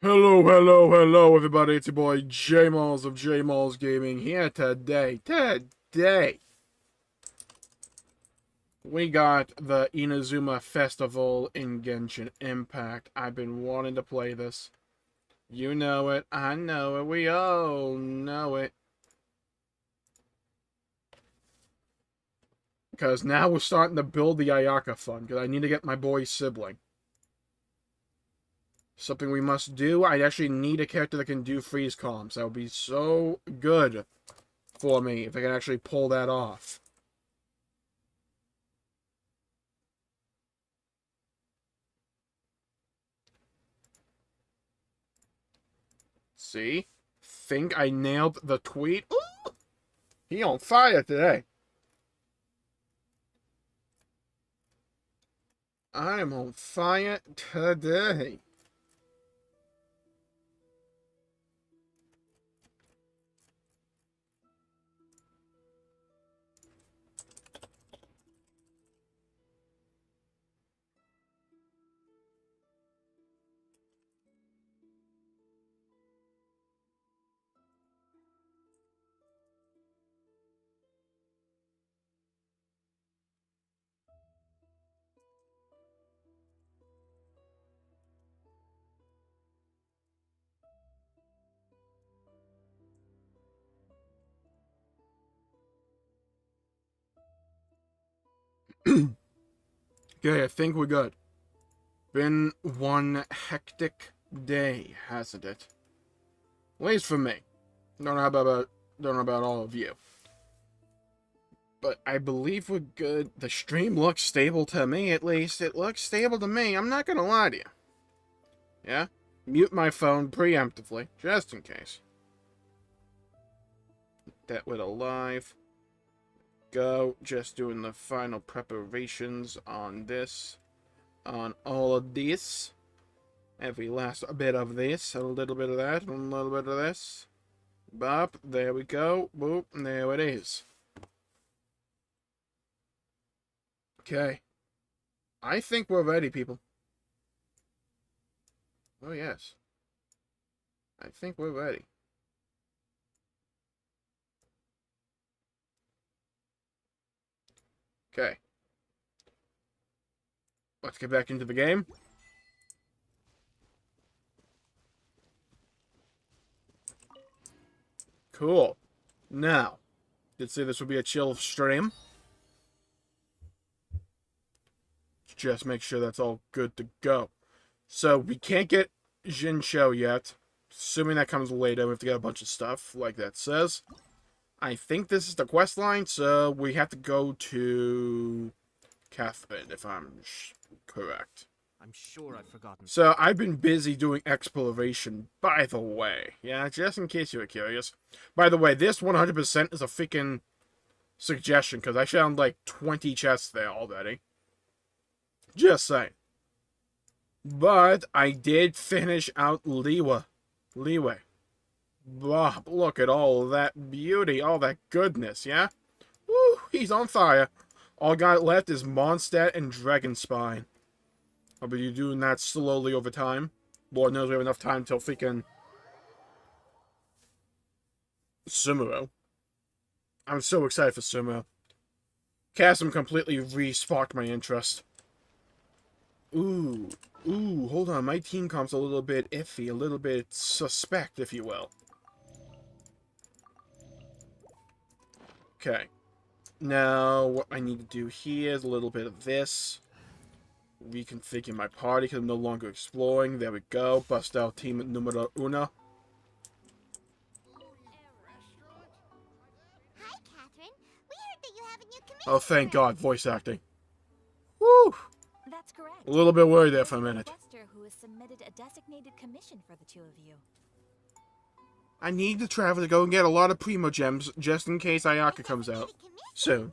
Hello, hello, hello, everybody. It's your boy Jmulls of Jmulls Gaming here today. We got the INAZUMA Festival in Genshin Impact. I've been wanting to play this. You know it, I know it, we all know it. Because now we're starting to build the Ayaka fund, because I need to get my boy's sibling. Something we must do. I actually need a character that can do freeze comms. That would be so good for me if I can actually pull that off. See? Think I nailed the tweet? Ooh! He on fire today. I am on fire today. Okay, I think we're good. Been one hectic day, hasn't it? At least for me. Don't know about all of you. But I believe we're good. The stream looks stable to me, at least. It looks stable to me. I'm not gonna lie to you. Yeah? Mute my phone preemptively, just in case. That with a live. Go. Just doing the final preparations on this. On all of this. Every last bit of this. A little bit of that. A little bit of this. Bop. There we go. Boop. There it is. Okay. I think we're ready, people. Oh, yes. I think we're ready. Okay. Let's get back into the game. Cool. Now, did say this would be a chill stream. Just make sure that's all good to go. So, we can't get Jincho yet. Assuming that comes later, we have to get a bunch of stuff, like that says. I think this is the quest line, so we have to go to Catherine, if I'm correct. I'm sure I've forgotten. So, I've been busy doing exploration, by the way. Yeah, just in case you were curious. By the way, this 100% is a freaking suggestion, because I found like 20 chests there already. Just saying. But I did finish out Leeway. Wow, look at all that beauty, all that goodness, yeah? Woo, he's on fire. All I got left is Mondstadt and Dragonspine. I'll be doing that slowly over time. Lord knows we have enough time till freaking Sumeru. I'm so excited for Sumeru. Chasm completely re-sparked my interest. Ooh, hold on. My team comp's a little bit iffy, a little bit suspect, if you will. Okay. Now, what I need to do here is a little bit of this. Reconfigure my party because I'm no longer exploring. There we go. Bust out team numero uno. Hi, Catherine. We heard that you have a new commission. Oh, thank God. Voice acting. Woo! That's correct. A little bit worried there for a minute. Who has submitted a designated commission for the two of you. I need to travel to go and get a lot of Primo Gems just in case Ayaka comes out soon.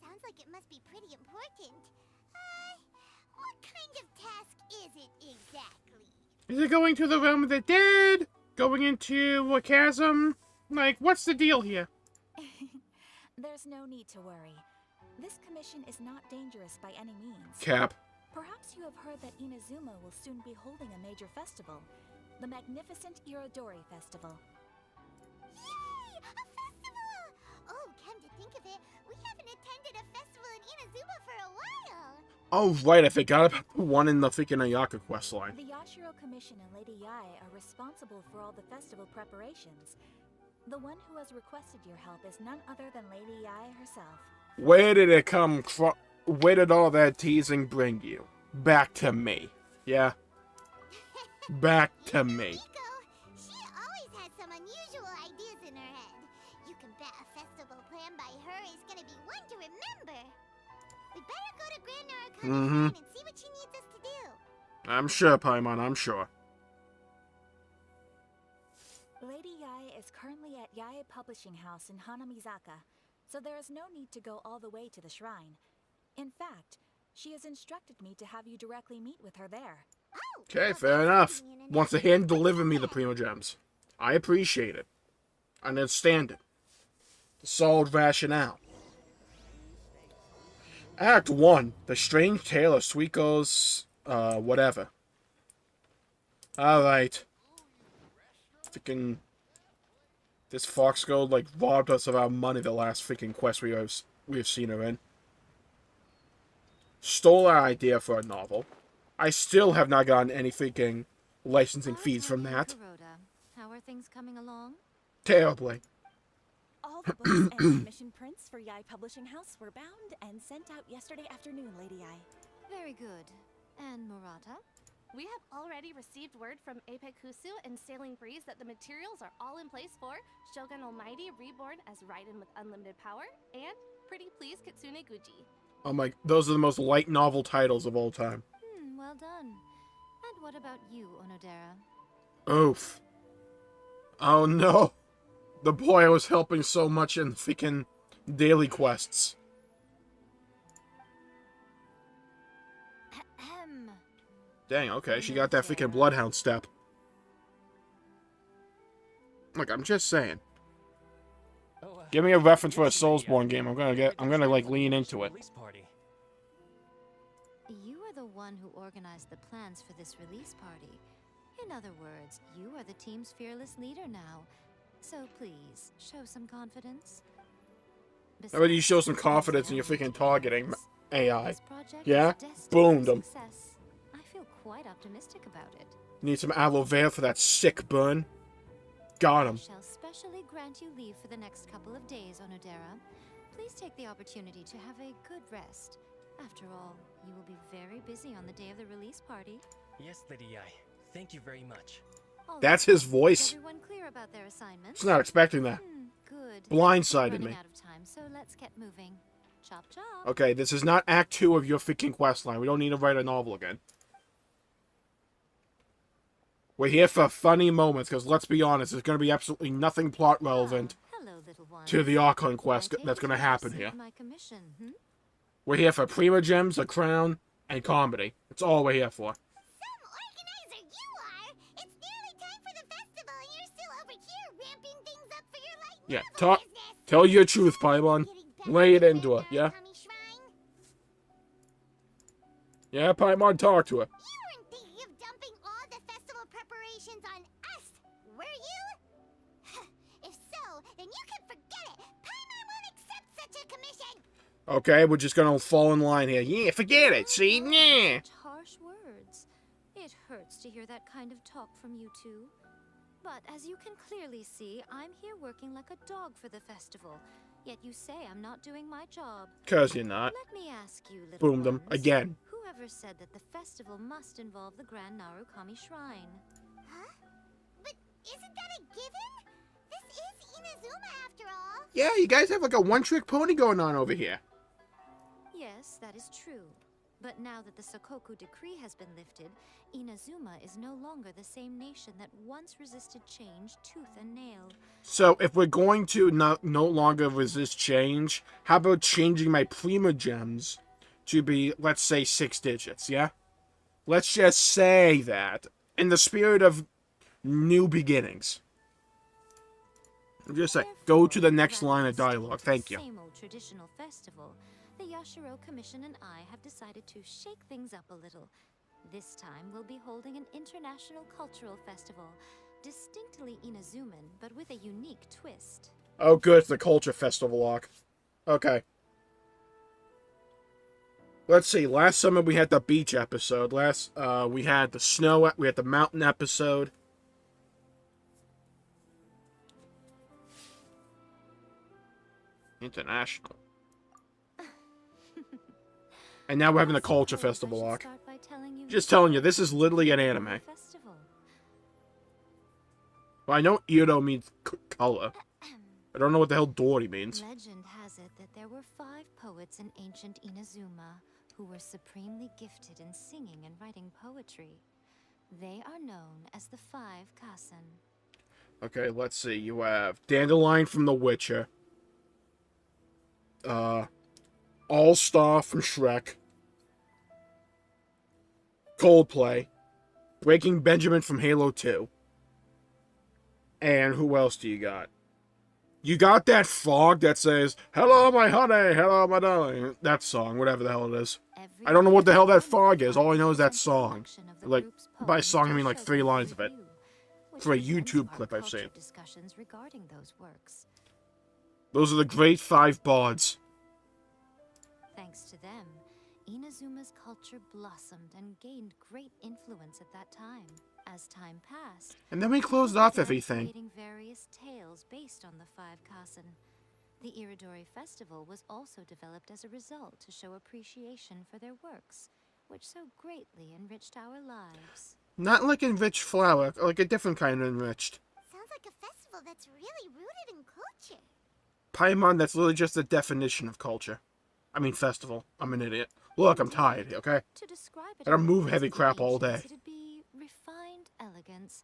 Sounds like it must be pretty important. What kind of task is it exactly? Is it going to the realm of the dead? Going into a chasm? Like, what's the deal here? There's no need to worry. This commission is not dangerous by any means. Cap. Perhaps you have heard that Inazuma will soon be holding a major festival. the magnificent Irodori Festival. Yay! A festival! Oh, come to think of it, we haven't attended a festival in Inazuma for a while. Oh, right, I forgot about the one in the freaking Ayaka questline. The Yashiro Commission and Lady Yae are responsible for all the festival preparations. The one who has requested your help is none other than Lady Yae herself. Where did it come from? Where did all that teasing bring you? Back to me. Yeah? Back to me. Miko, she always has some unusual ideas in her head. You can bet a festival planned by her is gonna be one to remember. We better go to Grand Narukami and see what she needs us to do. I'm sure, Paimon, I'm sure. Lady Yae is currently at Yae Publishing House in Hanamizaka, so there is no need to go all the way to the shrine. In fact, she has instructed me to have you directly meet with her there. Oh, Okay, well, fair that's enough. convenient Wants to enough. hand Let's deliver go me the ahead. Primo Gems. I appreciate it. I understand it. Solid rationale. Act 1. The Strange Tale of Suiko's, whatever. Alright. Freaking... This Fox Gold, like, robbed us of our money the last freaking quest we have seen her in. Stole our idea for a novel. I still have not gotten any freaking licensing fees from that. How are things coming along? Terribly. All the books and commission prints for Yae Publishing House were bound and sent out yesterday afternoon, Lady Yae. Very good. And Murata? We have already received word from Apekusu and Sailing Breeze that the materials are all in place for Shogun Almighty Reborn as Raiden with Unlimited Power and Pretty Please Kitsune Guji. Oh my, those are the most light novel titles of all time. Well done. And what about you, Onodera? Oof. Oh no. The boy I was helping so much in freaking daily quests. Ahem. Dang, okay, she got that freaking bloodhound step. Look, I'm just saying. Give me a reference for a Soulsborne game. I'm gonna like lean into it. You are the one who organized the plans for this release party. In other words, you are the team's fearless leader now. So please, show some confidence. How about you show some confidence in your freaking targeting AI? This project Yeah? is destined Boomed for him. success. I feel quite optimistic about it. Need some aloe vera for that sick burn? Got I him. shall specially grant you leave for the next couple of days, Onodera. Please take the opportunity to have a good rest. After all, you will be very busy on the day of the release party. Yes, Lady Yae. Thank you very much. All That's right. his voice. Is everyone clear about their assignments? It's not expecting that. Good. Blindsided Running me. out of time, so let's get moving. Chop chop. Okay, this is not Act 2 of your freaking questline. We don't need to write a novel again. We're here for funny moments, because let's be honest, there's going to be absolutely nothing plot relevant Hello, little one. to the Archon My quest take that's is going to you happen received here. My commission, We're here for Prima Gems, a crown, and comedy. That's all we're here for. Some organizer you are! It's nearly time for the festival and you're still over here ramping things up for your light Yeah, novel business! tell your truth, Paimon. Getting back Lay it to into her, Grand yeah? Narukami Shrine? Yeah, Paimon, talk to her. You weren't thinking of dumping all the festival preparations on us, were you? If so, then you can forget it! Paimon won't accept such a commission! Okay, we're just going to fall in line here. Yeah, forget it, see? Nah. Such harsh words. It hurts to hear that kind of talk from you two. But as you can clearly see, I'm here working like a dog for the festival. Yet you say I'm not doing my job. 'Cause you're not. Let me ask you, little Boomed them ones, again. Whoever said that the festival must involve the Grand Narukami Shrine? Huh? But isn't that a given? This is Inazuma after all! Yeah, you guys have like a one-trick pony going on over here. Yes, that is true. But now that the Sokoku decree has been lifted, Inazuma is no longer the same nation that once resisted change tooth and nail. So, if we're going to no longer resist change, how about changing my Prima Gems to be, let's say, 6 digits, yeah? Let's just say that, in the spirit of new beginnings. I'm just like, go to the next line of dialogue, thank you. Same old traditional festival. The Yashiro Commission and I have decided to shake things up a little. This time we'll be holding an international cultural festival, distinctly Inazuman, but with a unique twist. Oh, good. It's the Culture Festival arc. Okay. Let's see. Last summer we had the beach episode. We had the snow. We had the mountain episode. International. And now we're having the Culture Festival arc. Just telling you, this is literally an anime. Well, I know Iro means color. I don't know what the hell Dory means. Legend has it that there were 5 poets in ancient Inazuma who were supremely gifted in singing and writing poetry. They are known as the 5 Kasen. Okay, let's see. You have Dandelion from The Witcher. All-Star from Shrek. Coldplay. Breaking Benjamin from Halo 2. And who else do you got? You got that frog that says, "Hello, my honey, hello, my darling." That song, whatever the hell it is. I don't know what the hell that frog is. All I know is that song. Like, by song, I mean like 3 lines of it. For a YouTube clip I've seen. Discussions regarding those works. Those are the great 5 bards. Thanks to them, Inazuma's culture blossomed and gained great influence at that time. As time passed, And then we closed off everything. creating various tales based on the 5 Kasen. The Iridori Festival was also developed as a result to show appreciation for their works, which so greatly enriched our lives. Not like enriched flower, like a different kind of enriched. Sounds like a festival that's really rooted in culture. Paimon, that's literally just the definition of culture. I mean festival. I'm an idiot. Look, I'm tired, okay? To describe it, I don't move as heavy the crap all ancients, day. It'd be refined elegance.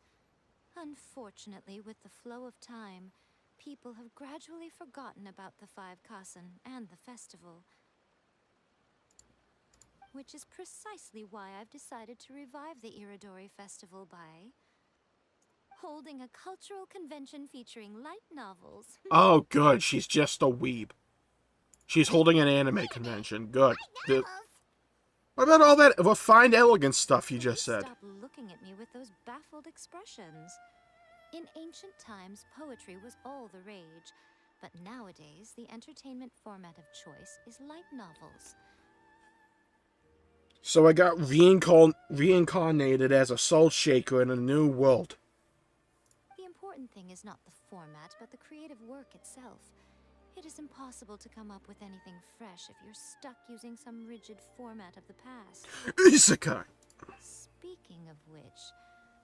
Unfortunately, with the flow of time, people have gradually forgotten about the 5 Kasen and the festival. Which is precisely why I've decided to revive the Iridori Festival by holding a cultural convention featuring light novels. Oh, good. She's just a weeb. She's holding an anime convention. Good. What about all that refined elegance stuff you just said? Stop looking at me with those baffled expressions. In ancient times, poetry was all the rage, but nowadays the entertainment format of choice is light novels. So I got reincarnated as a salt shaker in a new world. The important thing is not the format, but the creative work itself. It is impossible to come up with anything fresh if you're stuck using some rigid format of the past. Isekai! Speaking of which,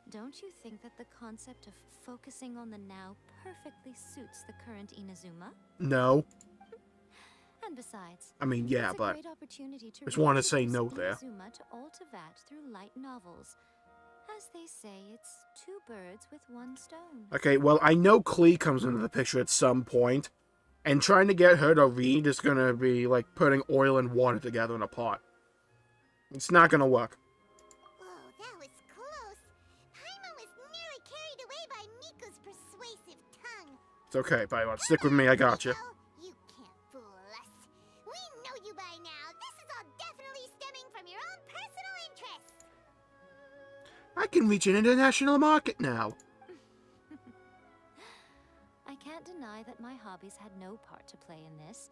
don't you think that the concept of focusing on the now perfectly suits the current Inazuma? No. And besides, I mean, yeah, it's a but great opportunity to I just wanted to say reintroduce no there. Inazuma to Ultivat through light novels. As they say, it's 2 birds with 1 stone. Okay, well, I know Klee comes into the picture at some point, and trying to get her to read is gonna be like putting oil and water together in a pot. It's not gonna work. Whoa, that was close. Paimon was nearly carried away by Miku's persuasive tongue. It's okay, Paimon. Stick with me, I got you. You can't fool us. We know you by now. This is all definitely stemming from your own personal interests. I can reach an international market now. I can't deny that my hobbies had no part to play in this.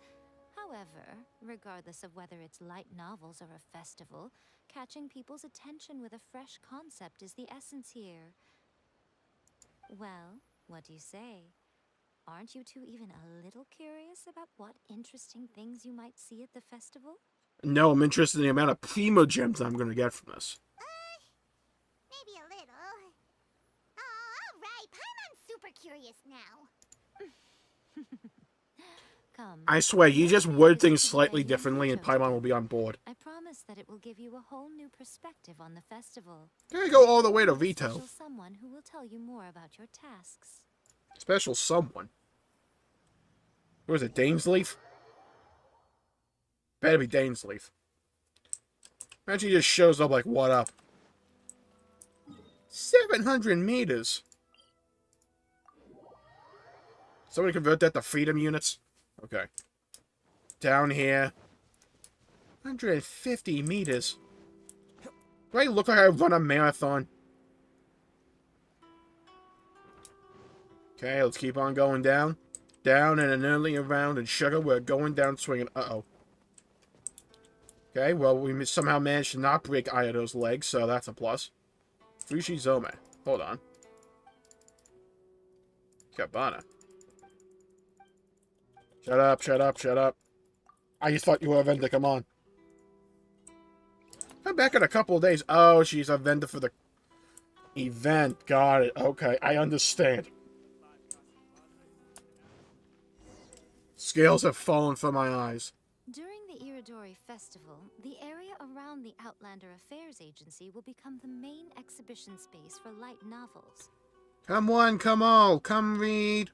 However, regardless of whether it's light novels or a festival, catching people's attention with a fresh concept is the essence here. Well, what do you say? Aren't you two even a little curious about what interesting things you might see at the festival? No, I'm interested in the amount of primo gems I'm gonna get from this. Maybe a little. Oh, alright. Paimon's super curious now. Come. I swear, you just word things slightly differently and Paimon will be on board. I promise that it will give you a whole new perspective on the festival. Gotta go all the way to Vito. Special someone who will tell you more about your tasks. Special someone. What was it, Dainsleaf? Better be Dainsleaf. Imagine he just shows up like, what up? 700 meters. Somebody convert that to freedom units? Okay. Down here. 150 meters. Do I look like I run a marathon? Okay, let's keep on going down. Down and nearly around, and sugar, we're going down swinging. Uh-oh. Okay, well, we somehow managed to not break Ayato's legs, so that's a plus. Fushizome. Hold on. Cabana. Shut up, shut up, shut up. I just thought you were a vendor, come on. I'm back in a couple of days. Oh, she's a vendor for the event. Got it. Okay, I understand. Scales have fallen from my eyes. During the Iridori Festival, the area around the Outlander Affairs Agency will become the main exhibition space for light novels. Come on, come all, come read.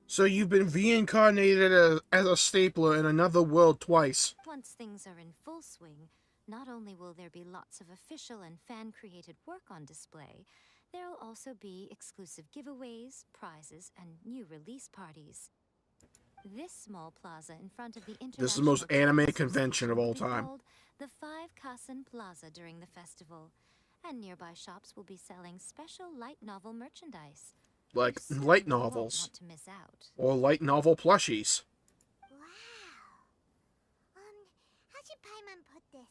So you've been reincarnated as a stapler in another world twice. Once things are in full swing, not only will there be lots of official and fan-created work on display, there'll also be exclusive giveaways, prizes, and new release parties. This small plaza in front of the International This is the most anime Tourist convention of all will be time. called the Five Kasen Plaza during the festival, and nearby shops will be selling special light novel merchandise. Like You light certainly won't novels. want to miss out. Or light novel plushies. Wow. How should Paimon put this?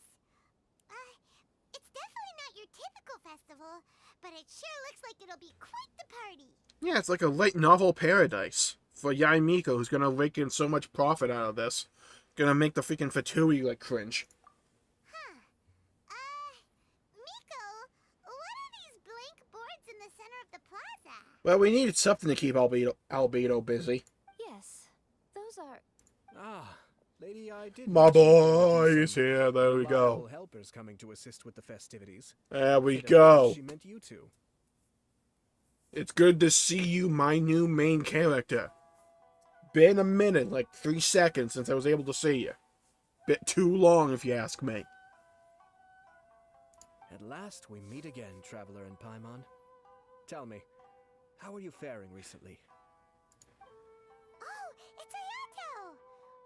It's definitely not your typical festival, but it sure looks like it'll be quite the party. Yeah, it's like a light novel paradise. For Yai Miko, who's gonna rake in so much profit out of this. Gonna make the freaking Fatui like cringe. Miko, what are these blank boards in the center of the plaza? Well, we needed something to keep Albedo busy. Yes, those are... Ah, Lady, I did. My boy is here, there we Reliable go. helpers coming to assist with the festivities. There we It go. appears She meant you two. It's good to see you, my new main character. Been a minute, like 3 seconds since I was able to see you. Bit too long, if you ask me. At last we meet again, Traveler and Paimon. Tell me, how are you faring recently? Oh, it's Ayato!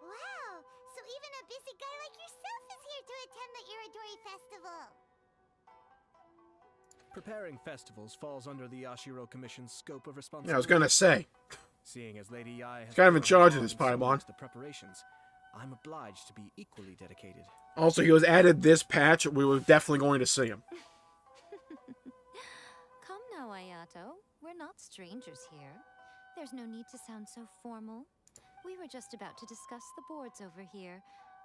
Wow, so even a busy guy like yourself is here to attend the Iridori Festival. Preparing festivals falls under the Yashiro Commission's scope of responsibility. Yeah, I was gonna say. Seeing as Lady Yai has Kind of in charge of performed this, so Paimon. much the preparations, I'm obliged to be equally dedicated. Also, he was added this patch. We were definitely going to see him. Come now, Ayato. We're not strangers here. There's no need to sound so formal. We were just about to discuss the boards over here.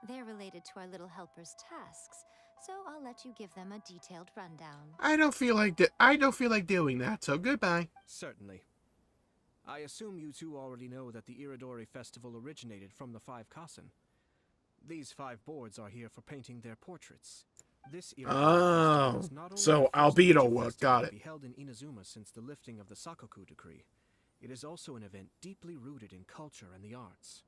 They're related to our little helper's tasks, so I'll let you give them a detailed rundown. I don't feel like doing that. So goodbye. Certainly. I assume you two already know that the Iridori Festival originated from the Five Kasen. These 5 boards are here for painting their portraits. This Iridori Festival is not only so the first Albedo major work, festival got to it. be held in Inazuma since the lifting of the Sakoku decree. It is also an event deeply rooted in culture and the arts.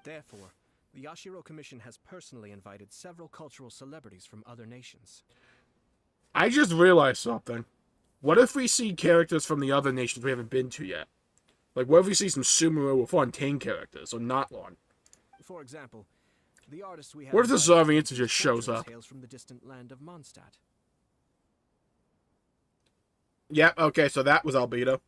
Therefore, the Yashiro Commission has personally invited several cultural celebrities from other nations. I just realized something. What if we see characters from the other nations we haven't been to yet? Like, what if we see some Sumeru or Fontaine characters, or Notlon? For example, the artist we have What if the invited to Zarvianza paint just these shows portraits up? hails from the distant land of Mondstadt. Yeah, okay, so that was Albedo.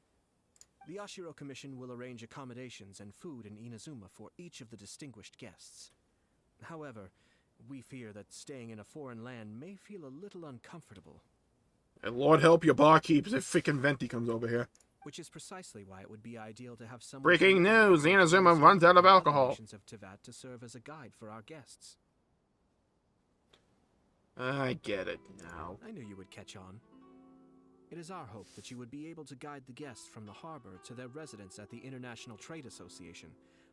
The Yashiro Commission will arrange accommodations and food in Inazuma for each of the distinguished guests. However, we fear that staying in a foreign land may feel a little uncomfortable. And Lord help your barkeeps if freaking Venti comes over here. Which is precisely why it would be ideal to have someone... Breaking from news, the Inazuma runs out of other alcohol. nations of Teyvat to serve as a guide for our guests. I get it now. I knew you would catch on. It is our hope that you would be able to guide the guests from the harbor to their residence at the International Trade Association,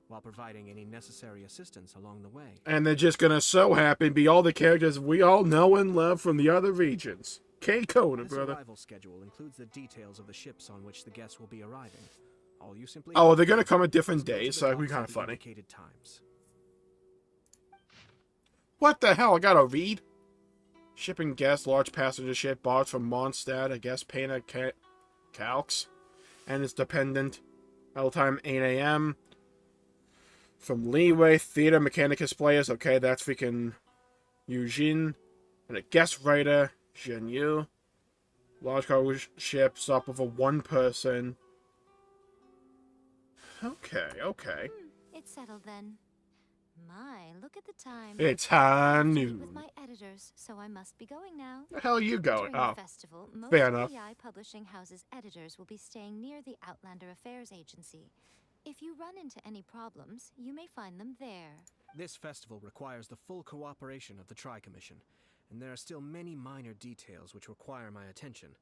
while providing any necessary assistance along the way. And they're just gonna so happen be all the characters we all know and love from the other regions. K. Kona, This brother. arrival schedule includes the details of the ships on which the guests will be arriving. All you simply Oh, have they're to gonna do come at is different go to days, the so that'd be docks kinda at the funny. indicated times. What the hell? I gotta read? Shipping guests, large passenger ship, barge from Mondstadt, I guess Pana Calx, and its dependent. All time 8 a.m. From Leeway, Theater, Mechanicus players, okay, that's freaking Eugene. And a guest writer, Jinyu. Large cargo ship, stop over one person. Okay, okay. It's settled then. My, look at the time. It's I high have to meet noon. with my editors, so I must be going now. Where the hell are you going? During Oh, the festival, most fair of enough. the Yai Publishing House's editors will be staying near the Outlander Affairs Agency. If you run into any problems, you may find them there. This festival requires the full cooperation of the Tri-Commission, and there are still many minor details which require my attention,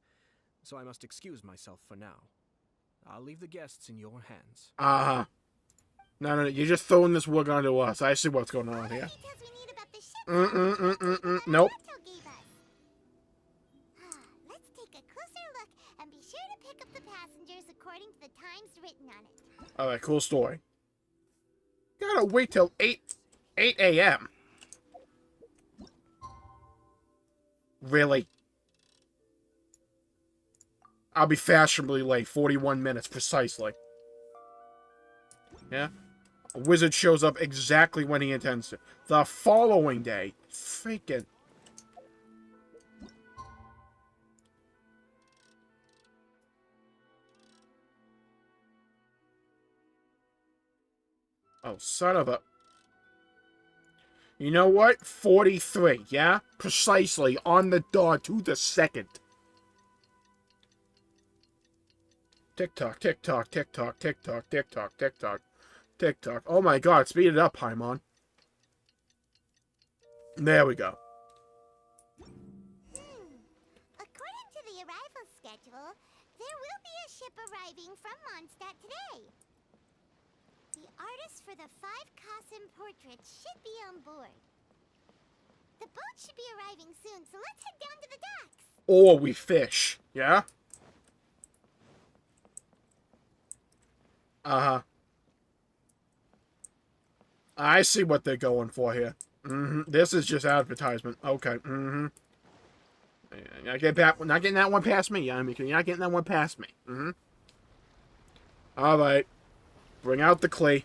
so I must excuse myself for now. I'll leave the guests in your hands. Uh-huh. No, you're just throwing this work onto us. I see what's going on here. Nope. Let's take a closer look and be sure to pick up the passengers according to the times written on it. Alright, cool story. Gotta wait till 8 a.m. Really? I'll be fashionably late, 41 minutes precisely. Yeah? A wizard shows up exactly when he intends to. The following day. Freaking. Oh, son of a... You know what? 43, yeah? Precisely, on the dot, to the second. Tick-tock, tick-tock, tick-tock, tick-tock, tick-tock, tick-tock, tick-tock. Oh my god, speed it up, Paimon. There we go. According to the arrival schedule, there will be a ship arriving from Mondstadt today. The artist for the 5 Kasim portraits should be on board. The boat should be arriving soon, so let's head down to the docks. Or we fish, yeah? Uh-huh. I see what they're going for here. This is just advertisement. Okay. Not getting that one past me. Yeah, you're not getting that one past me. All right. Bring out the clay.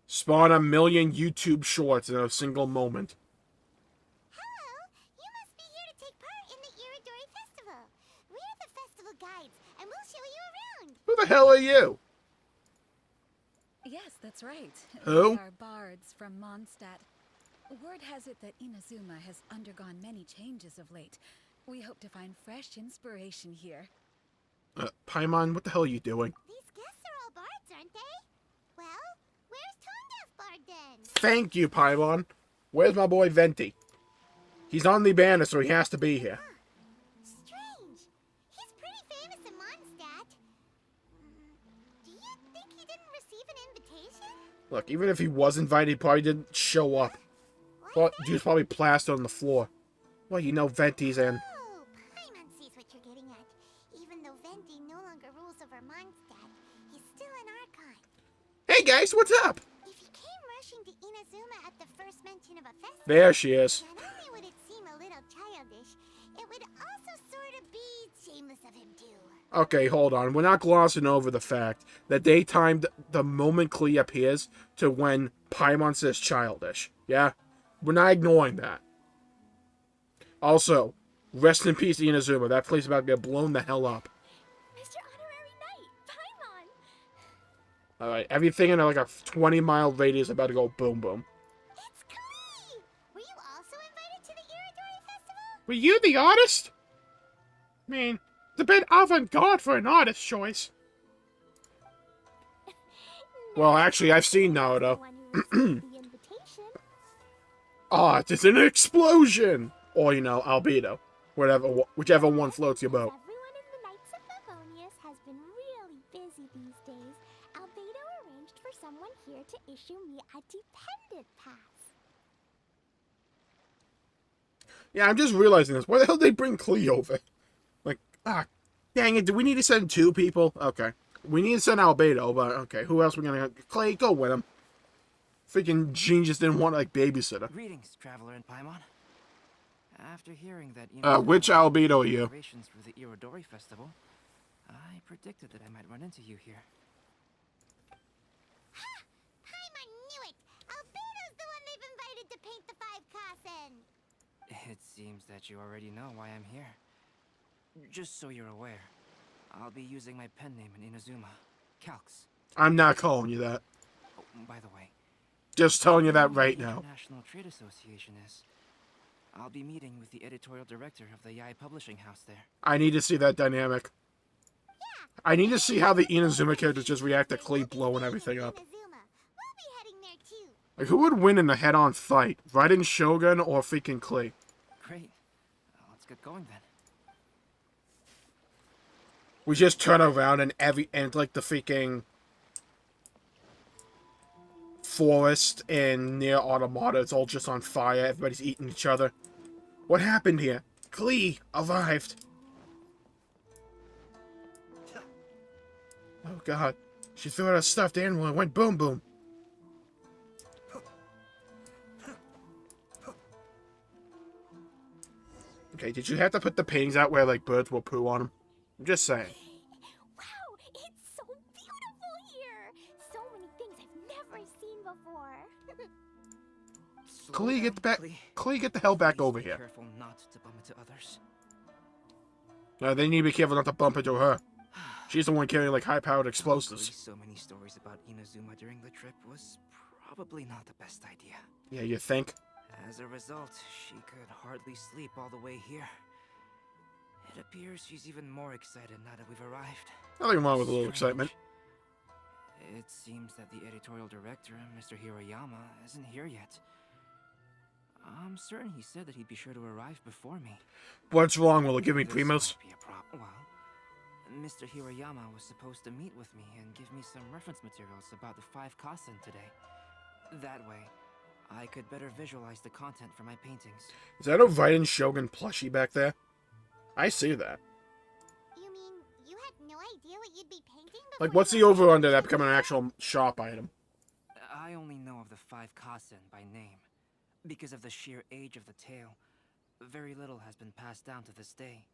Spawn a million YouTube shorts in a single moment. Hello, you must be here to take part in the Iridori Festival. We're the festival guides, and we'll show you around. Who the hell are you? Yes, that's right. Who? We are bards from Mondstadt. Word has it that INAZUMA has undergone many changes of late. We hope to find fresh inspiration here. Paimon, what the hell are you doing? These guests are all bards, aren't they? Well, where's Tondev Bard then? Thank you, Paimon. Where's my boy Venti? He's on the banner, so he has to be here. Strange. He's pretty famous in Mondstadt. Do you think he didn't receive an invitation? Look, even if he was invited, he probably didn't show up. Well, he was probably plastered on the floor. Well, you know Venti's in. Oh, Paimon sees what you're getting at. Even though Venti no longer rules over Mondstadt, he's still an Archon. Hey guys, what's up? If he came rushing to INAZUMA at the first mention of a festival, There she is. not only would it seem a little childish, it would also sort of be shameless of him too. Okay, hold on. We're not glossing over the fact that they timed the moment Klee appears to when Paimon says childish. Yeah? We're not ignoring that. Also, rest in peace, INAZUMA. That place is about to get blown the hell up. Mr. Honorary Knight, Paimon! Alright, everything in like a 20-mile radius is about to go boom boom. It's Klee! Were you also invited to the Iridori Festival? Were you the artist? I mean, it's a bit avant-garde for an artist choice. Well, actually, I've seen Naruto. The invitation. Ah, it's an explosion! Or, you know, albedo. Whichever one floats your boat. Everyone in the Knights of Favonius has been really busy these days. Albedo arranged for someone here to issue me a dependent pass. Yeah, I'm just realizing this. Why the hell did they bring Klee over? Like, dang it, do we need to send 2 people? Okay. We need to send Albedo, but okay, who else we gonna... Clay, go with him. Freaking Jean just didn't want, like, babysitter. Greetings, traveler in Paimon. After hearing that Which Albedo are you? preparations for the Irodori Festival, I predicted that I might run into you here. Ha! Paimon knew it! Albedo It seems that you already know why I'm here. Just so you're aware, I'll be using my pen name in Inazuma, Calx. I'm not calling you that. Oh, by the way, Just telling you that the right now. International Trade Association is. I'll be meeting with the editorial director of the Yae Publishing House there. I need to see that dynamic. I need to see how the Inazuma characters just react to Klee blowing everything up. Like, who would win in a head-on fight? Raiden Shogun or freaking Klee? Great. Let's get going then. We just turn around and like the freaking forest in near Automata, it's all just on fire. Everybody's eating each other. What happened here? Klee arrived. Oh god. She threw out a stuffed animal and went boom boom. Okay, did you have to put the paintings out where like birds will poo on them? I'm just saying. Wow, it's so beautiful here. So many things I've never seen before. Klee, get back. Klee, get the hell back over here. Careful not to bump into others. They need to be careful not to bump into her. She's the one carrying like high-powered explosives. So many stories about Inazuma during the trip was probably not the best idea. Yeah, you think? As a result, she could hardly sleep all the way here. It appears she's even more excited now that we've arrived. Nothing wrong with a little excitement. It seems that the editorial director, Mr. Hiroyama, isn't here yet. I'm certain he said that he'd be sure to arrive before me. What's wrong? Will it give me This primos? might be a problem. Well, Mr. Hiroyama was supposed to meet with me and give me some reference materials about the 5 Kasen today. That way, I could better visualize the content for my paintings. Is that a Raiden Shogun plushie back there? I see that. You mean you had no idea what you'd be painting before? Like, what's the over-under that becoming an actual shop item? I only know of the 5 Kasen by name. Because of the sheer age of the tale, very little has been passed down to this day.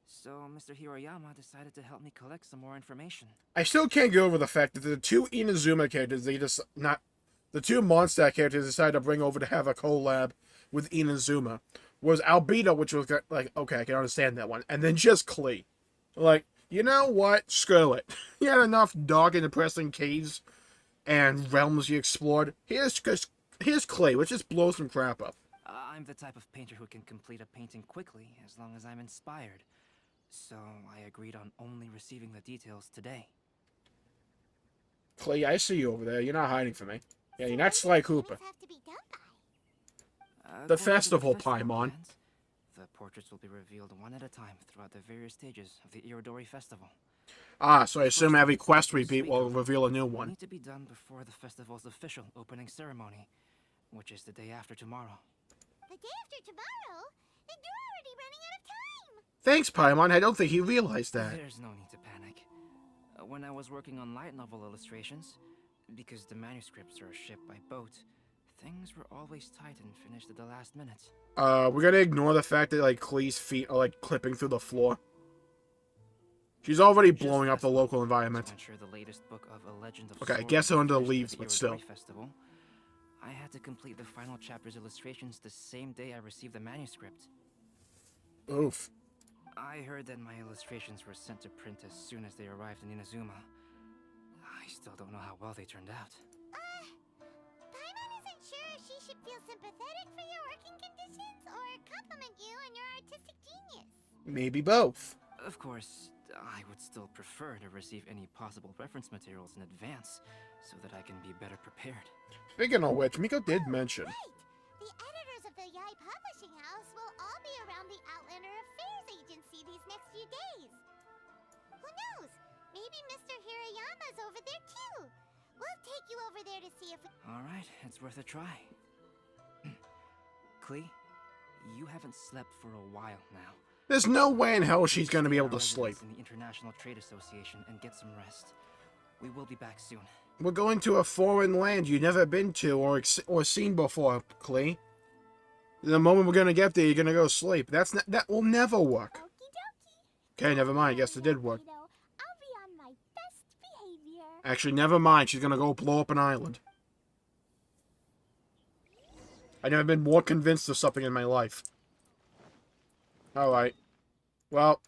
So Mr. Hiroyama decided to help me collect some more information. I still can't get over the fact that the 2 Inazuma characters, the 2 Mondstadt characters decided to bring over to have a collab with Inazuma was Albedo, which was like, okay, I can understand that one, and then just Klee. Like, you know what? Screw it. You had enough dark and depressing caves and realms you explored. Here's Klee, which just blows some crap up. I'm the type of painter who can complete a painting quickly as long as I'm inspired. So I agreed on only receiving the details today. Klee, I see you over there. You're not hiding from me. Yeah, you're not Sly Cooper. The festival, Paimon. The portraits will be revealed one at a time throughout the various stages of the Irodori Festival. Ah, so I assume every quest we beat will reveal a new one. Need to be done before the festival's official opening ceremony, which is the day after tomorrow. The day after tomorrow? Then you're already running out of time! Thanks, Paimon. I don't think he realized that. There's no need to panic. When I was working on light novel illustrations, because the manuscripts are shipped by boat, things were always tight and finished at the last minute. We're gonna ignore the fact that, like, Klee's feet are, like, clipping through the floor. She's already blowing up the local environment. To ensure the latest book of A Legend of Okay, I Swords guess they're under the finished at leaves, but still. Festival, I had to complete the final chapter's illustrations the same day I received the manuscript. Oof. I heard that my illustrations were sent to print as soon as they arrived in Inazuma. I still don't know how well they turned out. Paimon isn't sure if she should feel sympathetic for your working conditions or compliment you on your artistic genius. Maybe both. Of course, I would still prefer to receive any possible reference materials in advance so that I can be better prepared. Speaking of which, Miko did mention. Right! The editors of the Yae Publishing House will all be around the Outlander Affairs Agency these next few days. Who knows? Maybe Mr. Hiroyama's over there too. We'll take you over there to see if we... Alright, it's worth a try. Klee, you haven't slept for a while now. There's no way in hell she's gonna be able to sleep. In the International Trade Association and get some rest. We will be back soon. We're going to a foreign land you've never been to or seen before, Klee. The moment we're gonna get there, you're gonna go sleep. That will never work. Okay, never mind. I guess it did work. I'll be on my best behavior. Actually, never mind. She's gonna go blow up an island. I've never been more convinced of something in my life. Alright. Well,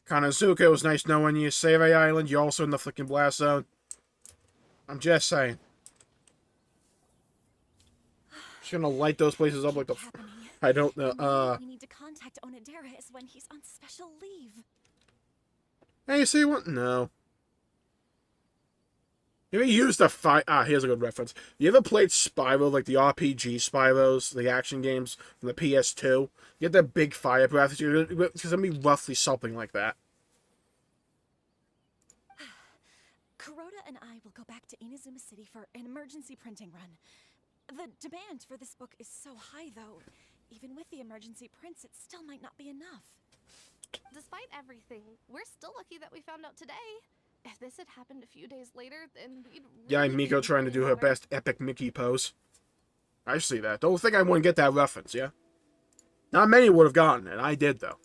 Kanazuka, it was nice knowing you. Save Island, you're also in the freaking blast zone. I'm just saying. Just gonna light those places up like the... I don't know, We need to contact Onodera when he's on special leave. Hey, you see what? No. You ever used a fire... Ah, here's a good reference. You ever played Spyro, like the RPG Spyros, the action games from the PS2? You get that big fire breath. It's gonna be roughly something like that. Kuroda and I will go back to Inazuma City for an emergency printing run. The demand for this book is so high, though. Even with the emergency prints, it still might not be enough. Despite everything, we're still lucky that we found out today. If this had happened a few days later, then we'd Yeah, really Miko be trying to do her nowhere. best epic Mickey pose. I see that. Don't think I wouldn't get that reference, yeah? Not many would have gotten it. I did, though.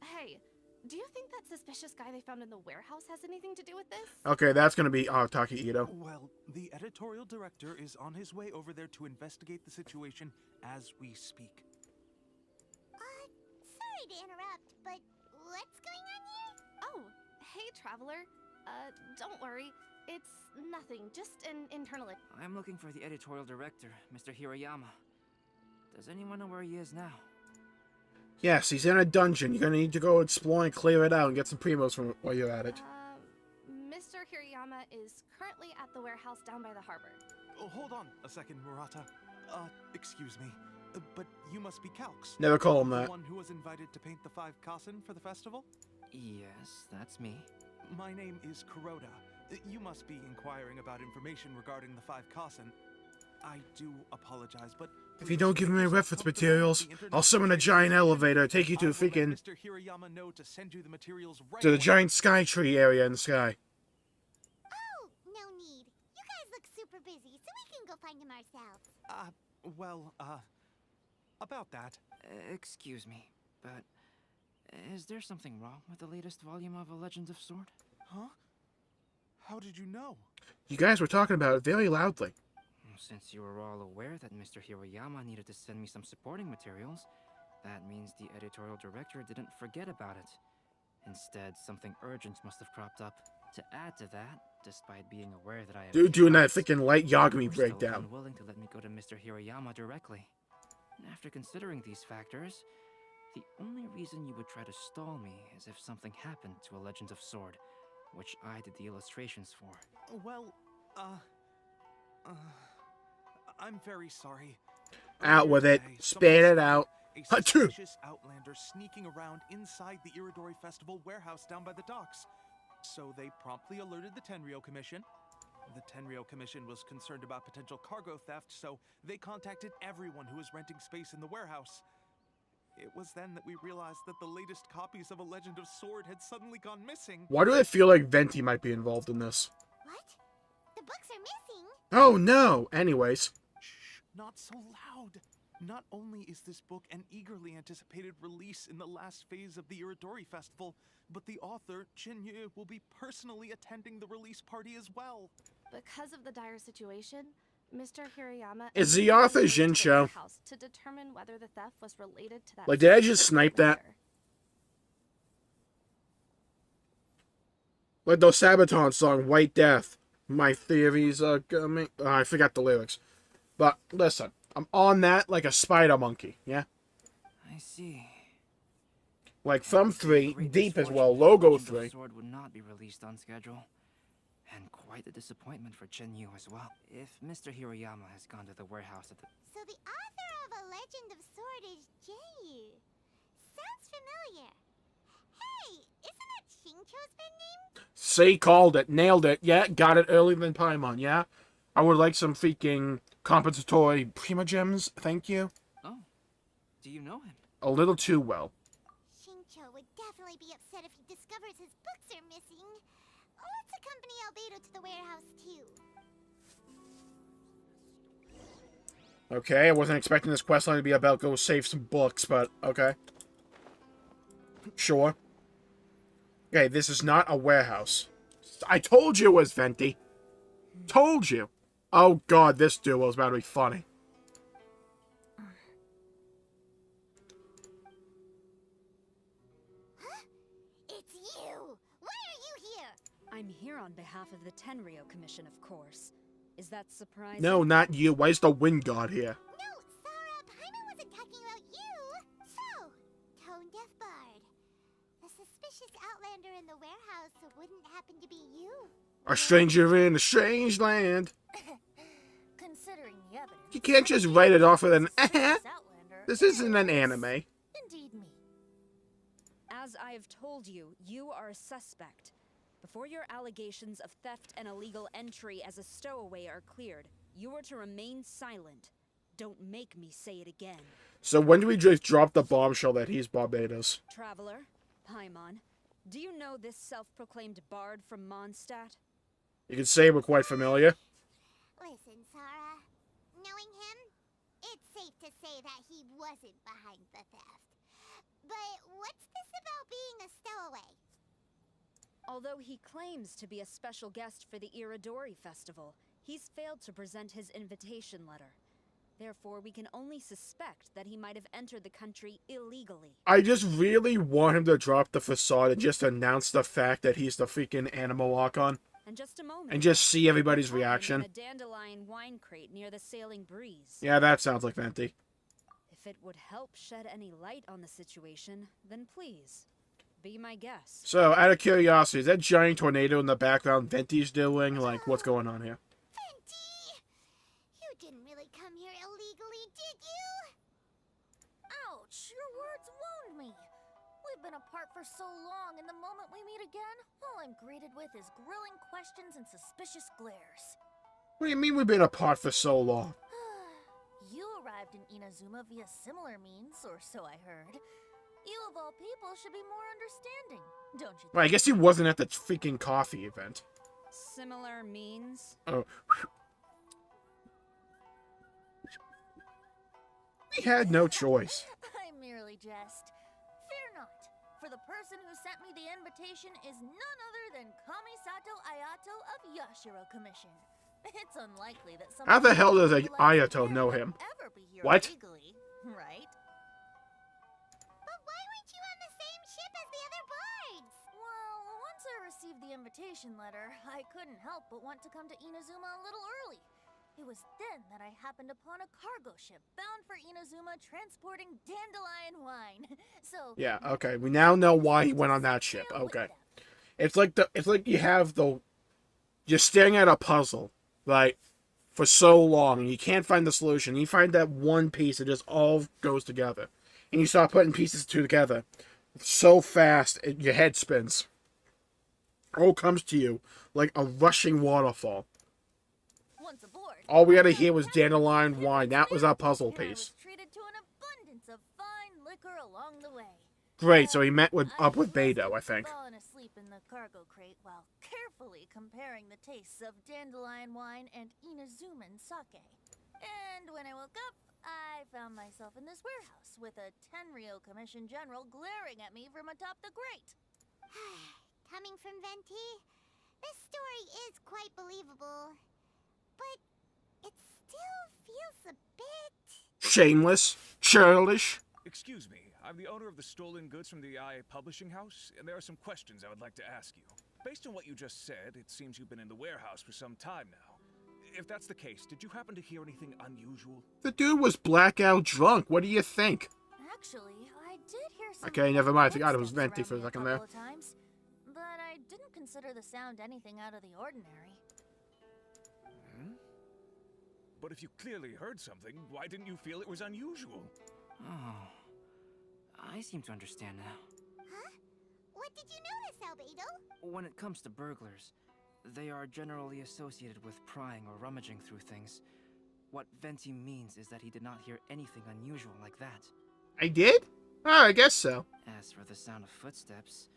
Hey, do you think that suspicious guy they found in the warehouse has anything to do with this? Okay, that's gonna be Taki Ito. Well, the editorial director is on his way over there to investigate the situation as we speak. Sorry to interrupt, but what's going on here? Oh, hey, traveler. Don't worry. It's nothing. Just an internal... I'm looking for the editorial director, Mr. Hirayama. Does anyone know where he is now? Yes, he's in a dungeon. You're gonna need to go explore and clear it out and get some primos from it while you're at it. Mr. Hirayama is currently at the warehouse down by the harbor. Oh, hold on a second, Murata. Excuse me, but you must be Calx. Never call him that. The one who was invited to paint the 5 Kasen for the festival? Yes, that's me. My name is Kuroda. You must be inquiring about information regarding the 5 Kasen. I do apologize, but... If you don't give me reference materials, I'll summon a giant elevator, take you to the freaking... Mr. Hirayama know to send you the materials right to the away. giant sky tree area in the sky. Oh, no need. You guys look super busy, so we can go find him ourselves. About that. Excuse me, but is there something wrong with the latest volume of A Legend of Sword? Huh? How did you know? You guys were talking about it very loudly. Since you were all aware that Mr. Hirayama needed to send me some supporting materials, that means the editorial director didn't forget about it. Instead, something urgent must have cropped up. To add to that, despite being aware that I have... Dude, doing that freaking light Yagami you're still breakdown. unwilling to let me go to Mr. Hirayama directly. After considering these factors, the only reason you would try to stall me is if something happened to A Legend of Sword, which I did the illustrations for. Well, I'm very sorry. Out with it. Today, Spit someone it out. spotted a suspicious outlander sneaking around inside the Iridori Festival warehouse down by the docks. So they promptly alerted the Tenryou Commission. The Tenryou Commission was concerned about potential cargo theft, so they contacted everyone who was renting space in the warehouse. It was then that we realized that the latest copies of A Legend of Sword had suddenly gone missing. Why do I feel like Venti might be involved in this? What? The books are missing? Oh no! Anyways. Shh, not so loud. Not only is this book an eagerly anticipated release in the last phase of the Iridori Festival, but the author, Jinyu, will be personally attending the release party as well. Because of the dire situation, Mr. Hirayama Is the author Jinsho? To determine whether the theft was related to that. Like, did I just snipe that? Like those Sabaton song, White Death. My theories are coming. Oh, I forgot the lyrics. But listen, I'm on that like a spider monkey, yeah? I see. Like Thumb 3, Great Deep as misfortune well, that Logo Legend of 3. Sword would not be released on schedule. And quite a disappointment for Jinyu as well. If Mr. Hirayama has gone to the warehouse at the... So the author of A Legend of Sword is Jinyu. Sounds familiar. Hey, isn't that Shincho's pen name? See, called it, nailed it. Yeah, got it earlier than Paimon, yeah? I would like some freaking compensatory Prima Gems, thank you. Oh, do you know him? A little too well. Shincho would definitely be upset if he discovers his books are missing. Let's accompany Albedo to the warehouse, too. Okay, I wasn't expecting this questline to be about go save some books, but okay. Sure. Okay, this is not a warehouse. I told you it was Venti. Told you. Oh god, this duo is about to be funny. on behalf of the Tenryou Commission, of course. Is that surprising? No, not you. Why is the wind god here? No, Sarah, Paimon wasn't talking about you. So, Tone Deaf Bard. The suspicious outlander in the warehouse wouldn't happen to be you. A stranger in a strange land. Considering the evidence, You can't just write it off with an suspicious outlander This isn't an is anime. Indeed me. As I have told you, you are a suspect. Before your allegations of theft and illegal entry as a stowaway are cleared, you are to remain silent. Don't make me say it again. So when do we just drop the bombshell that he's Barbados? Traveler, Paimon, do you know this self-proclaimed bard from Mondstadt? You could say we're quite familiar. Listen, Sarah. Knowing him, it's safe to say that he wasn't behind the theft. But what's this about being a stowaway? Although he claims to be a special guest for the Iridori Festival, he's failed to present his invitation letter. Therefore, we can only suspect that he might have entered the country illegally. I just really want him to drop the facade and just announce the fact that he's the freaking animal lock-on. And just a moment. And just see everybody's In reaction. a dandelion wine crate near the Sailing Breeze. Yeah, that sounds like Venti. If it would help shed any light on the situation, then please, be my guest. So, out of curiosity, is that giant tornado in the background Venti's doing? Like, what's going on here? Venti! You didn't really come here illegally, did you? Ouch! Your words wound me. We've been apart for so long, and the moment we meet again, all I'm greeted with is grilling questions and suspicious glares. What do you mean we've been apart for so long? You arrived in Inazuma via similar means, or so I heard. You of all people should be more understanding, don't you think? Well, I guess he wasn't at the freaking coffee event. Similar means? Oh. We had no choice. I merely jest. Fear not, for the person who sent me the invitation is none other than Kamisato Ayato of Yashiro Commission. It's unlikely that someone How the hell does like Ayato him know would him? ever be here What? illegally, right? But why weren't you on the same ship as the other bards? Well, once I received the invitation letter, I couldn't help but want to come to Inazuma a little early. It was then that I happened upon a cargo ship bound for Inazuma transporting dandelion wine. So Yeah, okay. We now know why he went on that ship. Okay. It's like you're staring at a puzzle, right, for so long, and you can't find the solution. You find that one piece that just all goes together. And you start putting pieces together so fast, your head spins. It all comes to you like a rushing waterfall. once aboard, All we had to hear was dandelion wine. That was our puzzle and I piece. was treated to an abundance of fine liquor along the way. Great, so he met up with I Beto, I think. fallen asleep in the cargo crate while carefully comparing the tastes of dandelion wine and Inazuman sake. And when I woke up, I found myself in this warehouse with a Tenryou Commission general glaring at me from atop the grate. Coming from Venti, this story is quite believable. But it still feels a bit... Shameless, churlish. Excuse me, I'm the owner of the stolen goods from the IA Publishing House, and there are some questions I would like to ask you. Based on what you just said, it seems you've been in the warehouse for some time now. If that's the case, did you happen to hear anything unusual? The dude was blackout drunk. What do you think? Actually, I did hear some Okay, never mind. I forgot it was footsteps Venti for a around me second there. couple of times, but I didn't consider the sound anything out of the ordinary. Hmm? But if you clearly heard something, why didn't you feel it was unusual? Oh, I seem to understand now. Huh? What did you notice, Albedo? When it comes to burglars, they are generally associated with prying or rummaging through things. What Venti means is that he did not hear anything unusual like that. I did? Oh, I guess so. As for the sound of footsteps,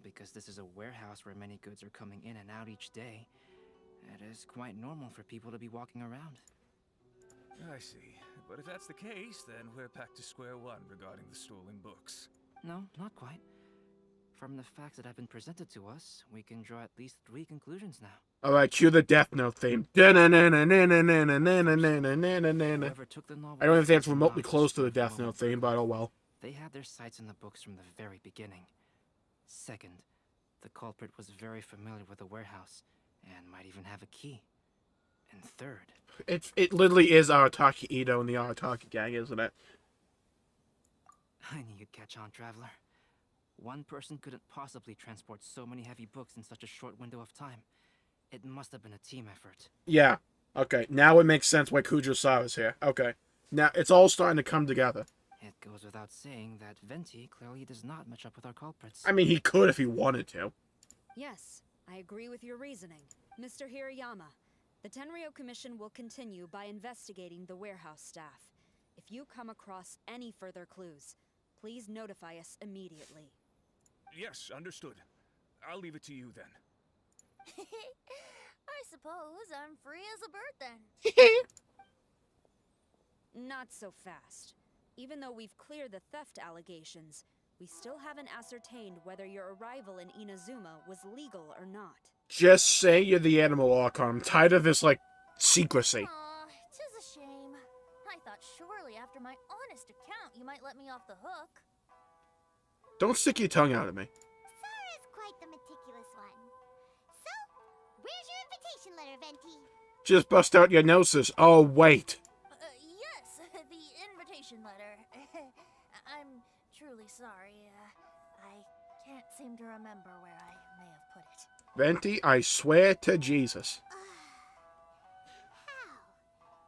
because this is a warehouse where many goods are coming in and out each day, it is quite normal for people to be walking around. I see. But if that's the case, then we're back to square one regarding the stolen books. No, not quite. From the facts that have been presented to us, we can draw at least 3 conclusions now. Alright, cue the Death Note theme. I don't Whoever took the novel even think it's was remotely not close to the just Death follow. Note theme, but oh well. They had their sights on the books from the very beginning. Second, the culprit was very familiar with the warehouse and might even have a key. And third, it literally is Arataki Ito and the Arataki gang, isn't it? I knew you'd catch on, Traveler. One person couldn't possibly transport so many heavy books in such a short window of time. It must have been a team effort. Yeah. Okay, now it makes sense why Kujo-Sara's here. Okay. Now, it's all starting to come together. It goes without saying that Venti clearly does not match up with our culprits. I mean, he could if he wanted to. Yes, I agree with your reasoning. Mr. Hirayama, the Tenryo Commission will continue by investigating the warehouse staff. If you come across any further clues, please notify us immediately. Yes, understood. I'll leave it to you then. I suppose I'm free as a bird then. Not so fast. Even though we've cleared the theft allegations, we still haven't ascertained whether your arrival in Inazuma was legal or not. Just say you're the animal Archon. I'm tired of this, like, secrecy. Aw, 'tis a shame. I thought surely after my honest account you might let me off the hook. Don't stick your tongue out at me. Sara's quite the meticulous one. So, where's your invitation letter, Venti? Just bust out your noses. Oh, wait. Yes, the invitation letter. I'm truly sorry. I can't seem to remember where I may have put it. Venti, I swear to Jesus. How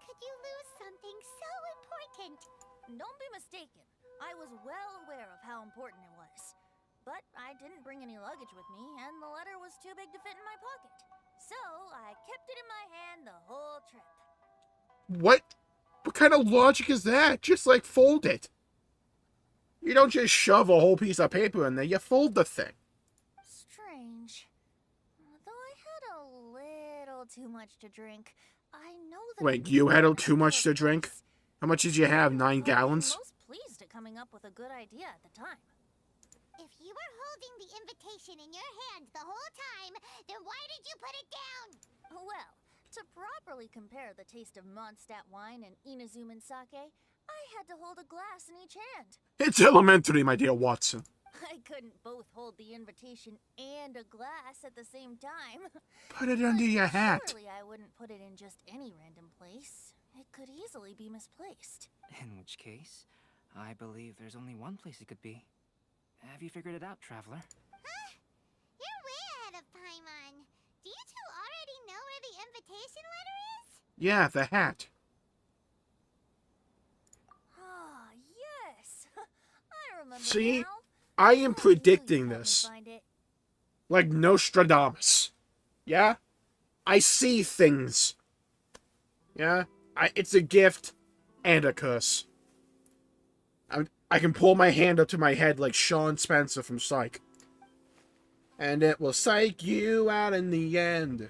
could you lose something so important? Don't be mistaken. I was well aware of how important it was. But I didn't bring any luggage with me, and the letter was too big to fit in my pocket. So I kept it in my hand the whole trip. What? What kind of logic is that? Just, like, fold it. You don't just shove a whole piece of paper in there. You fold the thing. Strange. Though I had a little too much to drink, I know that... Wait, you had too much to drink? How much did you have? 9 gallons? I was most pleased at coming up with a good idea at the time. If you were holding the invitation in your hand the whole time, then why did you put it down? Well, to properly compare the taste of Mondstadt wine and Inazuman sake, I had to hold a glass in each hand. It's elementary, my dear Watson. I couldn't both hold the invitation and a glass at the same time. Put it under your hat. Surely I wouldn't put it in just any random place. It could easily be misplaced. In which case, I believe there's only one place it could be. Have you figured it out, Traveler? Huh? You're way ahead of Paimon. Do you two already know where the invitation letter is? Yeah, the hat. Ah, yes. I remember See? now. I am predicting Help me this. find it. Like Nostradamus. Yeah? I see things. Yeah? It's a gift and a curse. I can pull my hand up to my head like Sean Spencer from Psych. And it will psych you out in the end.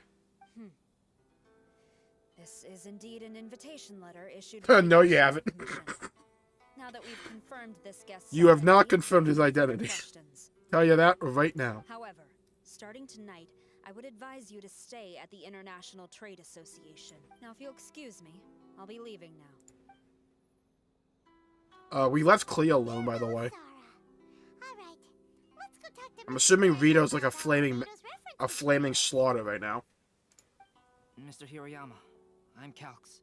This is indeed an invitation letter issued. No, you haven't. Now that we've confirmed this guest's You have not identity, confirmed his identity. questions. Tell you that right now. However, starting tonight, I would advise you to stay at the International Trade Association. Now, if you'll excuse me, I'll be leaving now. We left Clea alone, by the way. Sara. All right. Let's go talk to I'm Mr. assuming Hirayama Rito's like about a flaming slaughter right now. Mr. Hirayama, I'm Calx.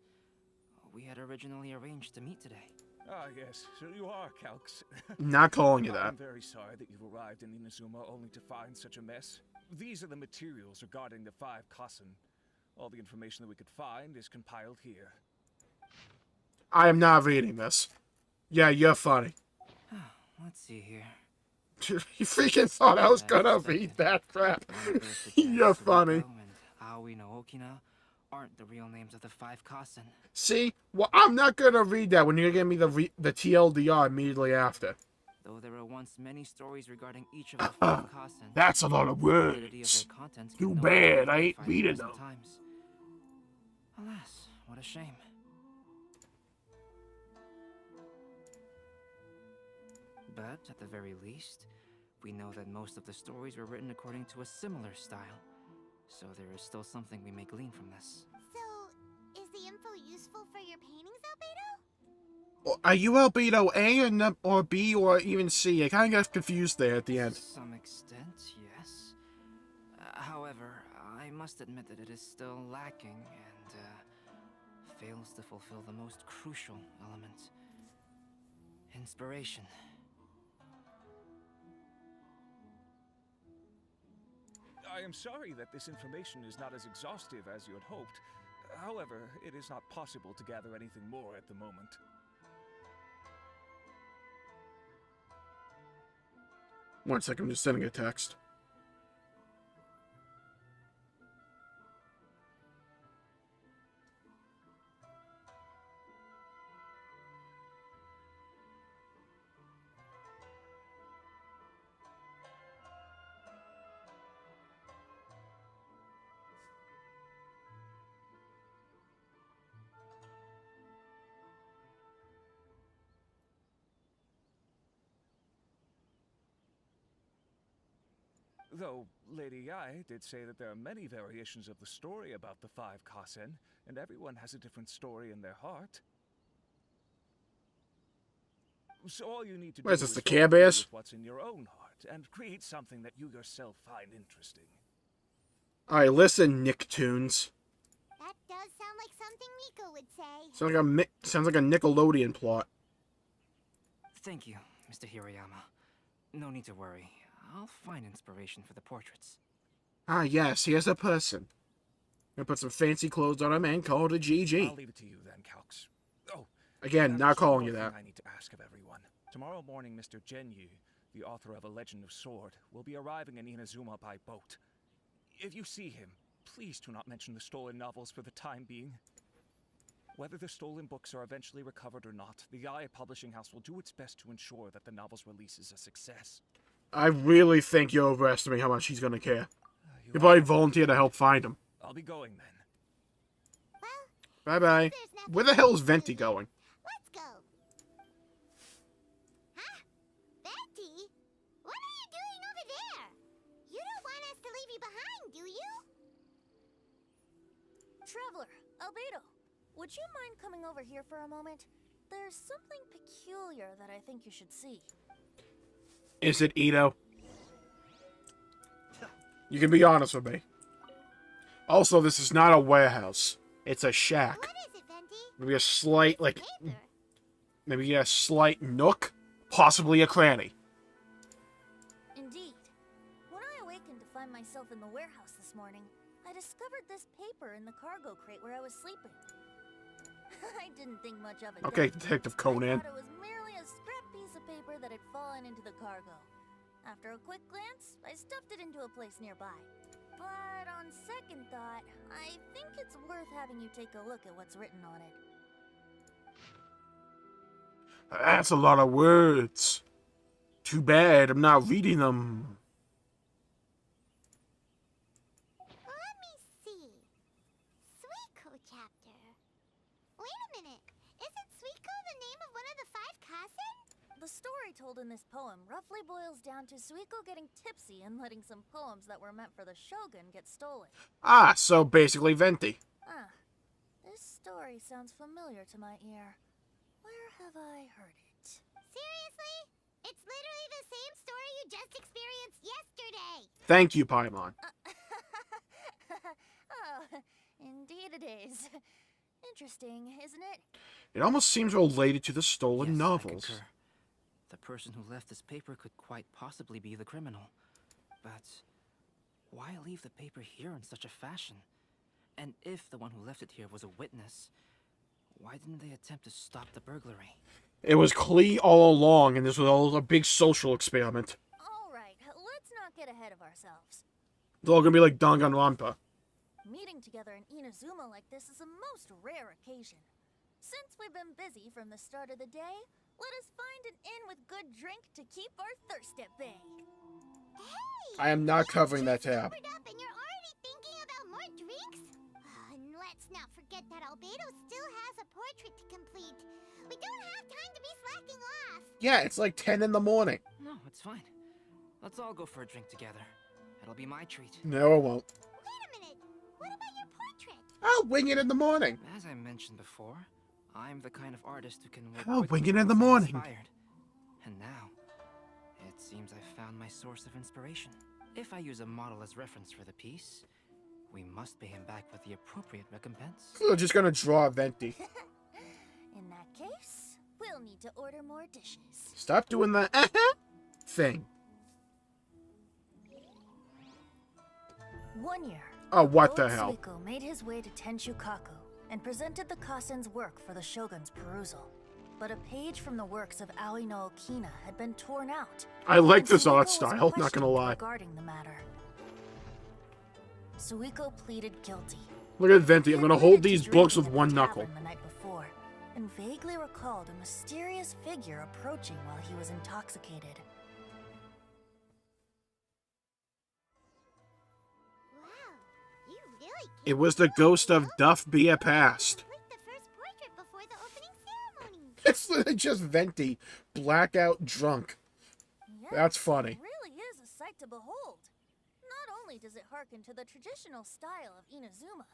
We had originally arranged to meet today. Ah, yes, so you are Calx. Not calling you that. I'm very sorry that you've arrived in Inazuma only to find such a mess. These are the materials regarding the 5 Kassen. All the information that we could find is compiled here. I am not reading this. Yeah, you're funny. Let's see here. You freaking thought I was gonna read that crap. You're funny. And Aoi no Okina aren't the real names of the 5 Kassen. See? Well, I'm not gonna read that when you're gonna give me the TLDR immediately after. Though there were once many stories regarding each of the 5 Kassen. That's a lot of the validity words. their contents Too can no bad longer I ain't find reading present them. times. Alas, what a shame. But at the very least, we know that most of the stories were written according to a similar style. So there is still something we may glean from this. So, is the info useful for your paintings, Albedo? Are you Albedo A or B or even C? I kind of got confused there at the end. To some extent, yes. However, I must admit that it is still lacking and fails to fulfill the most crucial element. Inspiration. I am sorry that this information is not as exhaustive as you had hoped. However, it is not possible to gather anything more at the moment. One second, I'm just sending a text. Though Lady Yai did say that there are many variations of the story about the 5 Kasen, and everyone has a different story in their heart. So all you need to do What is this, is the follow Care through Bears? with what's in your own heart and create something that you yourself find interesting. Alright, listen, Nicktoons. That does sound like something Miko would say. Sounds like a Nickelodeon plot. Thank you, Mr. Hiroyama. No need to worry. I'll find inspiration for the portraits. Ah, yes, here's a person. Gonna put some fancy clothes on him and call it a GG. I'll leave it to you then, Calx. Oh, Again, and not there's one calling more you that. thing I need to ask of everyone. Tomorrow morning, Mr. Genyu, the author of A Legend of Sword, will be arriving in Inazuma by boat. If you see him, please do not mention the stolen novels for the time being. Whether the stolen books are eventually recovered or not, the IA Publishing House will do its best to ensure that the novel's release is a success. I really think you overestimate how much he's gonna care. He'll probably volunteer to help find him. I'll be going then. Bye-bye. Where the hell is Venti going? Let's go. Huh? Betty? What are you doing over there? You don't want us to leave you behind, do you? Traveler, Albedo, would you mind coming over here for a moment? There's something peculiar that I think you should see. Is it Ito? You can be honest with me. Also, this is not a warehouse. It's a shack. What is it, Venti? Maybe a slight, like, Paper. maybe a slight nook? Possibly a cranny. Indeed. When I awakened to find myself in the warehouse this morning, I discovered this paper in the cargo crate where I was sleeping. I didn't think much of it. Okay, then. Detective I Conan. thought it was merely a scrap piece of paper that had fallen into the cargo. After a quick glance, I stuffed it into a place nearby. But on second thought, I think it's worth having you take a look at what's written on it. That's a lot of words. Too bad I'm not reading them. Let me see. Suiko chapter. Wait a minute. Isn't Suiko the name of one of the 5 Kasen? The story told in this poem roughly boils down to Suiko getting tipsy and letting some poems that were meant for the shogun get stolen. Ah, so basically Venti. Ah, this story sounds familiar to my ear. Where have I heard it? Seriously? It's literally the same story you just experienced yesterday. Thank you, Paimon. Oh, indeed it is. Interesting, isn't it? It almost seems related to the stolen Yes, novels. I concur. The person who left this paper could quite possibly be the criminal. But why leave the paper here in such a fashion? And if the one who left it here was a witness, why didn't they attempt to stop the burglary? It was Klee all along, and this was all a big social experiment. Alright, let's not get ahead of ourselves. It's all gonna be like Danganronpa. Meeting together in Inazuma like this is a most rare occasion. Since we've been busy from the start of the day, let us find an inn with good drink to keep our thirst at bay. Hey! I am not covering that You just tab. sobered up and you're already thinking about more drinks? And let's not forget that Albedo still has a portrait to complete. We don't have time to be slacking off. Yeah, it's like 10 in the morning. No, it's fine. Let's all go for a drink together. It'll be my treat. No, it won't. Wait a minute. What about your portrait? I'll wing it in the morning. As I mentioned before, I'm the kind of artist who can work I'll quickly wing it in the once I'm morning. inspired. And now, it seems I've found my source of inspiration. If I use a model as reference for the piece, we must pay him back with the appropriate recompense. We're just gonna draw Venti. In that case, we'll need to order more dishes. Stop doing that thing. 1 year. Oh, what Lord the hell? Suiko made his way to Tenshukaku and presented the Kasen's work for the shogun's perusal. But a page from the works of Aoi no Okina had been torn out. I like and this Suiko art was style, not gonna questioned lie. regarding the matter. Suiko pleaded guilty. Look at Venti. I'm gonna He hold admitted to these books drinking with at the one knuckle. tavern the night before, and vaguely recalled a mysterious figure approaching while he was intoxicated. Wow, you really It was the ghost of Duff Beer Past. complete the first portrait before the opening ceremony. It's literally just Venti, blackout drunk. That's funny. It really is a sight to behold. Not only does it harken to the traditional style of Inazuma,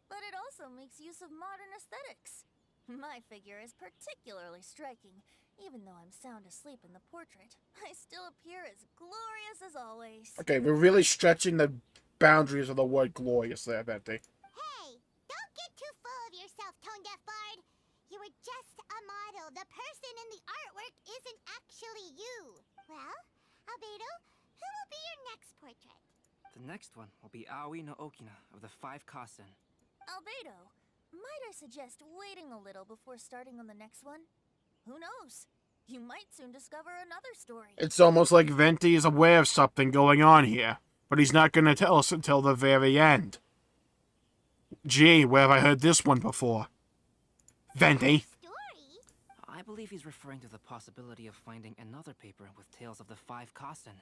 but it also makes use of modern aesthetics. My figure is particularly striking. Even though I'm sound asleep in the portrait, I still appear as glorious as always. Okay, we're really stretching the boundaries of the word glorious there, Venti. Hey, don't get too full of yourself, Tone Deaf Bard. You were just a model. The person in the artwork isn't actually you. Well, Albedo, who will be your next portrait? The next one will be Aoi no Okina of the 5 Kasen. Albedo, might I suggest waiting a little before starting on the next one? Who knows? You might soon discover another story. It's almost like Venti is aware of something going on here, but he's not gonna tell us until the very end. Gee, where have I heard this one before? Venti. I believe he's referring to the possibility of finding another paper with tales of the 5 Kasen.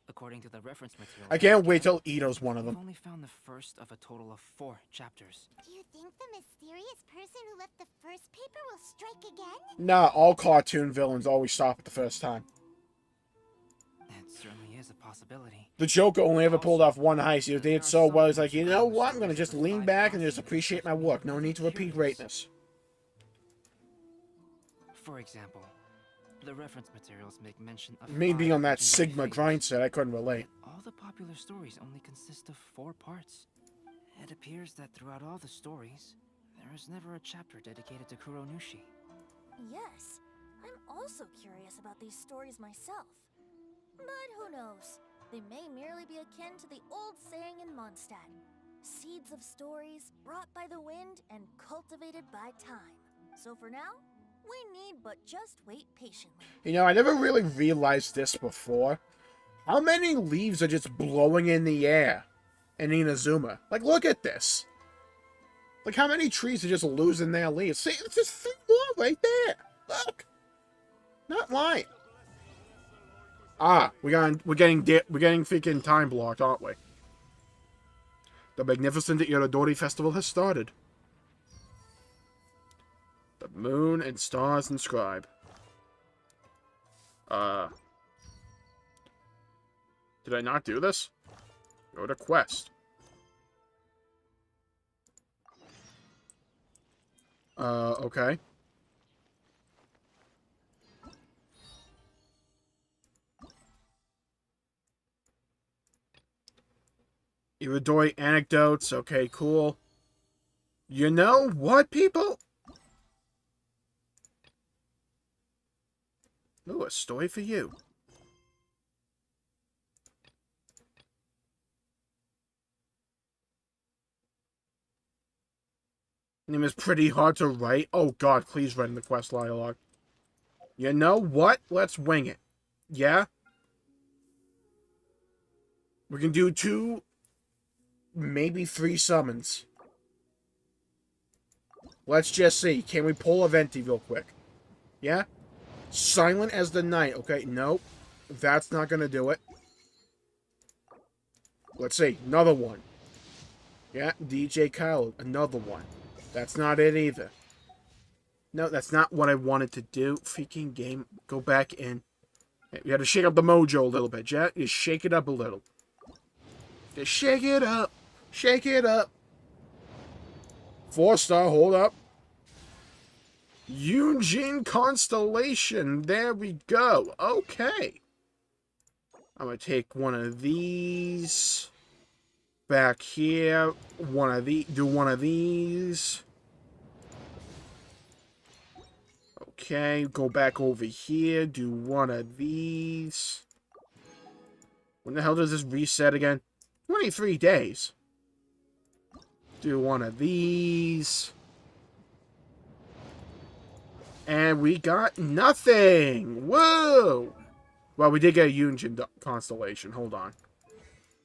According to the reference material, I can't wait till Ito's one of we've them. only found the first of a total of 4 chapters. Do you think the mysterious person who left the first paper will strike again? Nah, all cartoon villains always stop at the first time. It certainly is a possibility. The Joker only ever pulled off one heist. He did so well, he's like, you know what? I'm gonna just lean back and just appreciate my work. No need to repeat greatness. For example, the reference materials make mention of Me 5 being on that legendary Sigma figures. grind set, I couldn't relate. All the popular stories only consist of 4 parts. It appears that throughout all the stories, there is never a chapter dedicated to Kuronushi. Yes, I'm also curious about these stories myself. But who knows? They may merely be akin to the old saying in Mondstadt. Seeds of stories brought by the wind and cultivated by time. So for now, we need but just wait patiently. You know, I never really realized this before. How many leaves are just blowing in the air in Inazuma? Like, look at this. Like, how many trees are just losing their leaves? See, it's just 3 more right there. Look. Not lying. Ah, we're getting freaking time blocked, aren't we? The magnificent Irodori Festival has started. The moon and stars inscribe. Did I not do this? Go to quest. Okay. Irodori anecdotes. Okay, cool. You know what, people? Ooh, a story for you. Name is pretty hard to write. Oh god, please write in the quest dialogue. You know what? Let's wing it. Yeah? We can do 2, maybe 3 summons. Let's just see. Can we pull a Venti real quick? Yeah? Silent as the night. Okay, nope. That's not gonna do it. Let's see. Another one. Yeah, DJ Khaled. Another one. That's not it either. No, that's not what I wanted to do. Freaking game. Go back in. You had to shake up the mojo a little bit, Jet. Just shake it up a little. Just shake it up. Shake it up. 4-star, hold up. Eugene Constellation. There we go. Okay. I'm gonna take one of these. Back here. Do one of these. Okay, go back over here. Do one of these. When the hell does this reset again? 23 days. Do one of these. And we got nothing! Whoa! Well, we did get a Yunjin constellation. Hold on.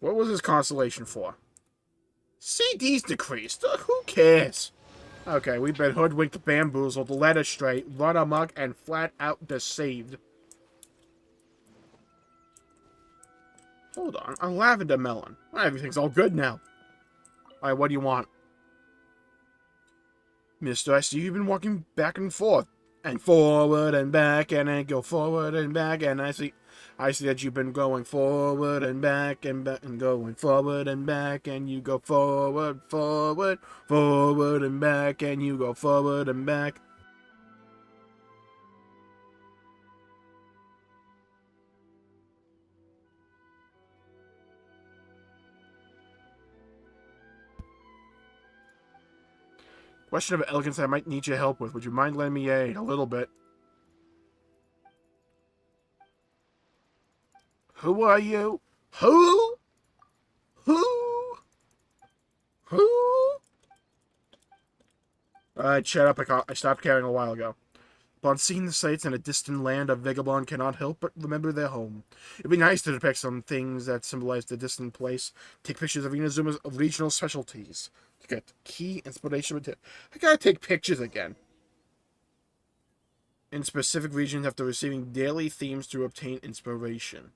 What was this constellation for? CD's decreased. Who cares? Okay, we've been hoodwinked, bamboozled, led astray, run amok, and flat out deceived. Hold on. A lavender melon. Everything's all good now. Alright, what do you want? Mister, I see you've been walking back and forth. And forward and back, and then go forward and back, and I see that you've been going forward and back and going forward and back, and you go forward, forward, forward and back, and you go forward and back. Question of elegance I might need your help with. Would you mind lending me a little bit? Who are you? Who? Alright, shut up. I stopped caring a while ago. Upon seeing the sights in a distant land, a vagabond cannot help but remember their home. It'd be nice to depict some things that symbolize the distant place. Take pictures of INAZUMA's regional specialties. To get key inspiration. I gotta take pictures again. In specific regions after receiving daily themes to obtain inspiration.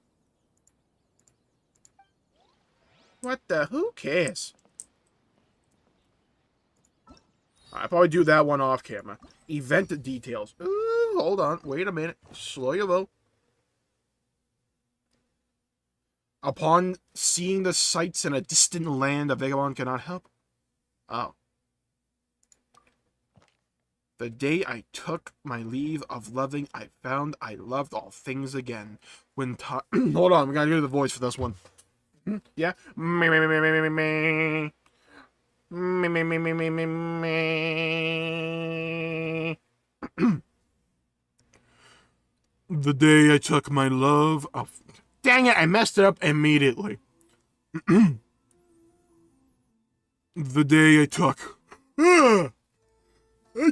What the? Who cares? I'll probably do that one off camera. Event details. Ooh, hold on. Wait a minute. Slow your roll. Upon seeing the sights in a distant land, a vagabond cannot help. Oh. The day I took my leave of loving, I found I loved all things again. When hold on, we gotta do the voice for this one. Yeah? The day I took my love of... Dang it, I messed it up immediately. The day I took... I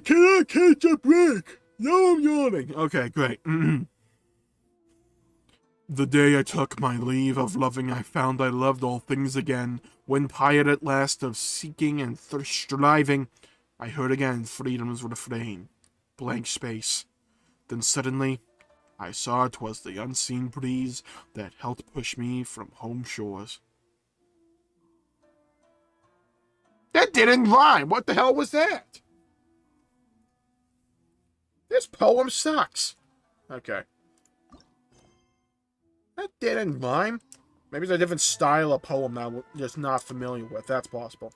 cannot catch a break. Now I'm yawning. Okay, great. The day I took my leave of loving, I found I loved all things again. When tired at last of seeking and striving, I heard again freedom's refrain. Blank space. Then suddenly, I saw 'twas the unseen breeze that helped push me from home shores. That didn't rhyme! What the hell was that? This poem sucks. Okay. That didn't rhyme. Maybe it's a different style of poem that I'm just not familiar with. That's possible.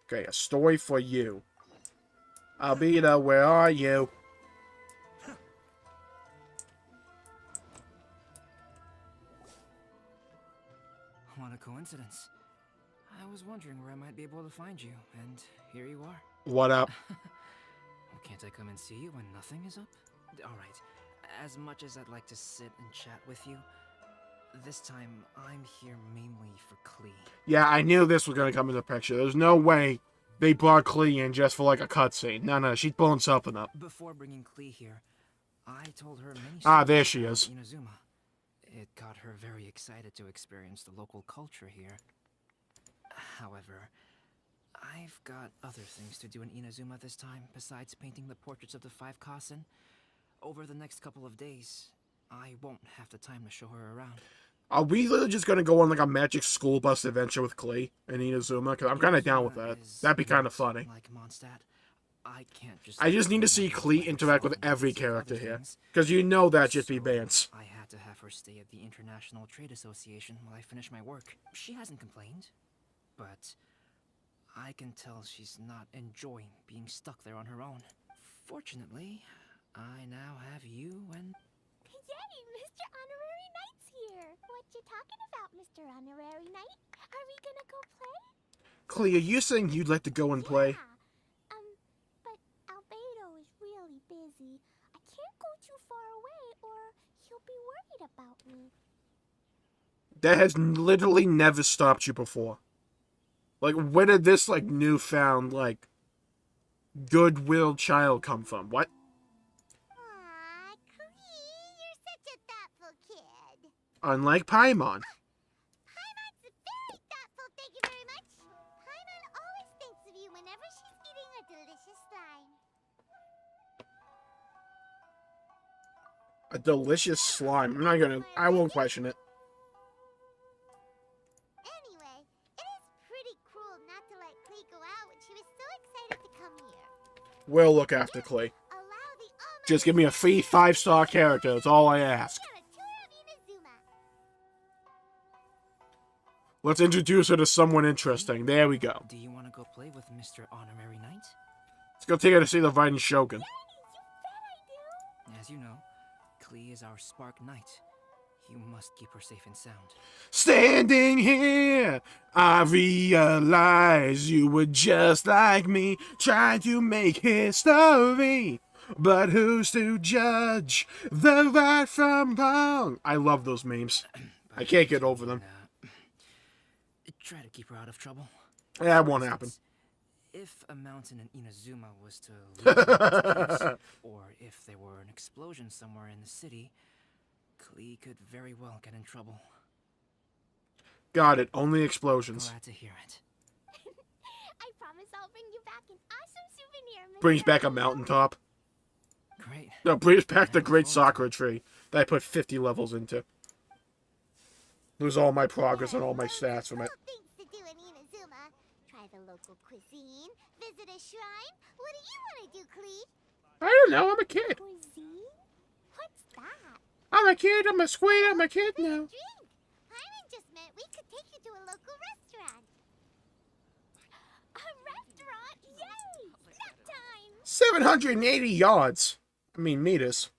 Okay, a story for you. Albedo, where are you? What a coincidence. I was wondering where I might be able to find you, and here you are. What up? Can't I come and see you when nothing is up? Alright, as much as I'd like to sit and chat with you, this time I'm here mainly for Klee. Yeah, I knew this was going to come into the picture. There's no way they brought Klee in just for like a cutscene. No, she's pulling something up. Before bringing Klee here, I told her many stories there she is. INAZUMA. It got her very excited to experience the local culture here. However, I've got other things to do in INAZUMA this time, besides painting the portraits of the 5 Kasen. Over the next couple of days, I won't have the time to show her around. Are we literally just going to go on like a magic school bus adventure with Klee and INAZUMA? Because I'm kind of down with that. That'd be kind of funny. Like Mondstadt, I just need to see Klee interact with every character here. Because you know that just be Vance. I had to have her stay at the International Trade Association while I finish my work. She hasn't complained, but I can tell she's not enjoying being stuck there on her own. Fortunately, I now have you and... Yay! Mr. Honorary Knight's here! here. What you talking about, Mr. Honorary Knight? Are we gonna go play? Clea, are you saying you'd like to go and play? Yeah. But Albedo is really busy. I can't go too far away or he'll be worried about me. That has literally never stopped you before. Like, where did this, like, newfound, like, goodwill child come from? What? Aw, Clee, you're such a thoughtful kid. Unlike Paimon. Paimon's very thoughtful, thank you very much. Paimon always thinks of you whenever she's eating a delicious slime. A delicious slime. I'm not gonna... I won't question it. Anyway, it is pretty cruel not to let Clee go out when she was so excited to come here. We'll look after Clay. Just give me a free 5-star character. That's all I ask. Let's introduce her to someone interesting. There we go. Do you want to go play with Mr. Honorary Knight? Let's go take her to see the Vine Shogun. As you know, Klee is our Spark Knight. You must keep her safe and sound. Standing here, I realize you were just like me, trying to make history. But who's to judge the right from wrong? I love those memes. I can't get over them. Try to keep her out of trouble. That won't happen. If a mountain in Inazuma was to lose or if there were an explosion somewhere in the city, Klee could very well get in trouble. Got it. Only explosions. Glad to hear it. I promise I'll bring you back an awesome souvenir. Mr. Brings back a mountaintop. Great. No, brings back the great Sakura tree that I put 50 levels into. Lose all my progress and all my stats from it. Things to do in Inazuma. Try the local cuisine, visit a shrine. What do you want to do, Clee? I don't know. I'm a kid. Cuisine? What's that? I'm a kid. I'm a squid. I'm a kid now. Drink. Paimon just meant we could take you to a local restaurant. A restaurant? Yay! Snack time! 780 yards. I mean, meters.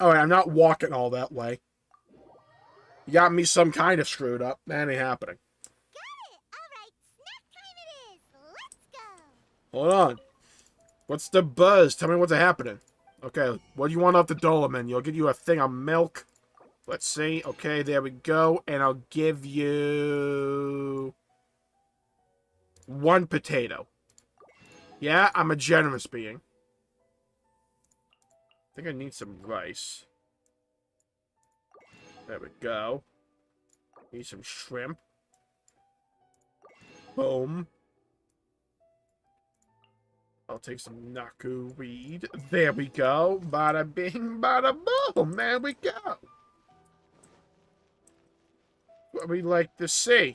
Alright, I'm not walking all that way. You got me some kind of screwed up. That ain't happening. Got it! Alright, snack time it is! Let's go! Hold on. What's the buzz? Tell me what's happening. Okay, what do you want off the Dolomens? I'll give you a thing of milk. Let's see. Okay, there we go. And I'll give you... 1 potato. Yeah, I'm a generous being. I think I need some rice. There we go. Need some shrimp. Boom. I'll take some Naku weed. There we go. Bada bing, bada boom. There we go. What we like to see.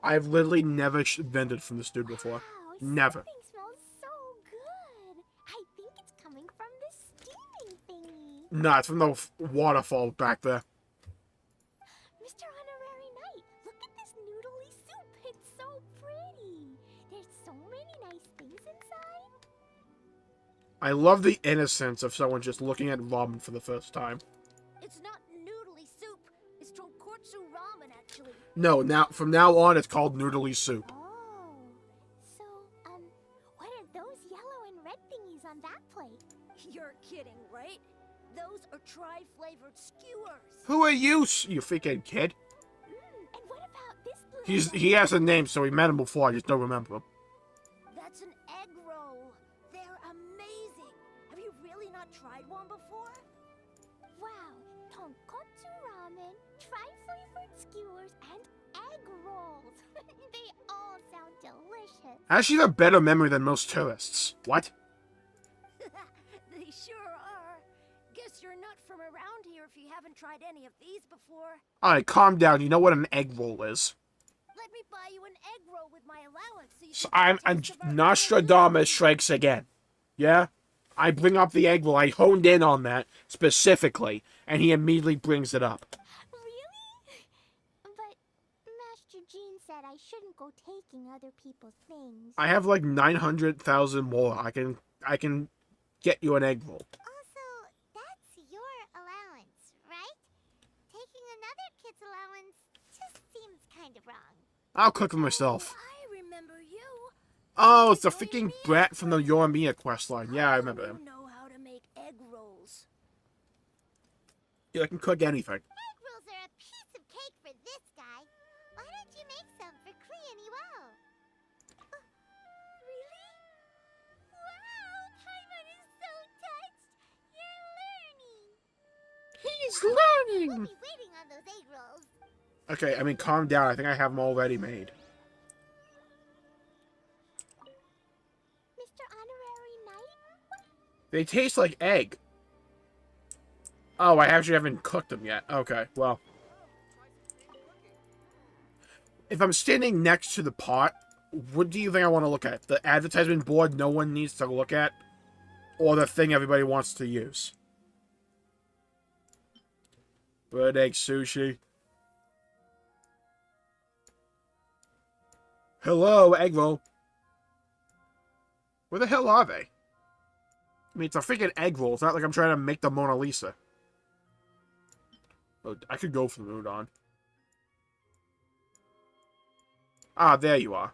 I've literally never vended from this dude before. Wow, Never. Something smells so good. I think it's coming from the steaming thingy. Nah, it's from the waterfall back there. Mr. Honorary Knight, look at this noodly soup. It's so pretty. There's so many nice things inside. I love the innocence of someone just looking at ramen for the first time. It's not noodly soup. It's tonkotsu ramen, actually. No, from now on, it's called noodly soup. Oh, so, what are those yellow and red thingies on that plate? You're kidding, right? Those are tri-flavored skewers. Who are you, you freaking kid? And what about this blue He has a name, so we met him before. I just don't remember him. That's an egg roll. They're amazing. Have you really not tried one before? Wow, tonkotsu ramen, tri-flavored skewers, and egg rolls. They all sound delicious. Has she a better memory than most tourists? What? They sure are. Guess you're not from around here if you haven't tried any of these before. Alright, calm down. You know what an egg roll is. Let me buy you an egg roll with my allowance so you So can I'm taste of our Nostradamus strikes again. Yeah? I bring up the egg roll. I honed in on that specifically, and he immediately brings it up. Really? But Master Jean said I shouldn't go taking other people's things. I have like 900,000 more. I can get you an egg roll. Also, that's your allowance, right? Taking another kid's allowance just seems kind of wrong. I'll cook for myself. I remember you. Oh, it's the freaking brat from the Yoimiya questline. Yeah, I remember him. You know how to make egg rolls. Yeah, I can cook anything. Egg rolls are a piece of cake for this guy. Why don't you make some for Klee and Iwao? Really? Wow, Paimon is so touched. You're learning. He's learning! We'll be waiting on those egg rolls. Okay, I mean, calm down. I think I have them already made. Mr. Honorary Knight? They taste like egg. Oh, I actually haven't cooked them yet. Okay, well. If I'm standing next to the pot, what do you think I want to look at? The advertisement board no one needs to look at? Or the thing everybody wants to use? Bird egg sushi. Hello, egg roll. Where the hell are they? I mean, it's a freaking egg roll. It's not like I'm trying to make the Mona Lisa. Oh, I could go for the udon. Ah, there you are.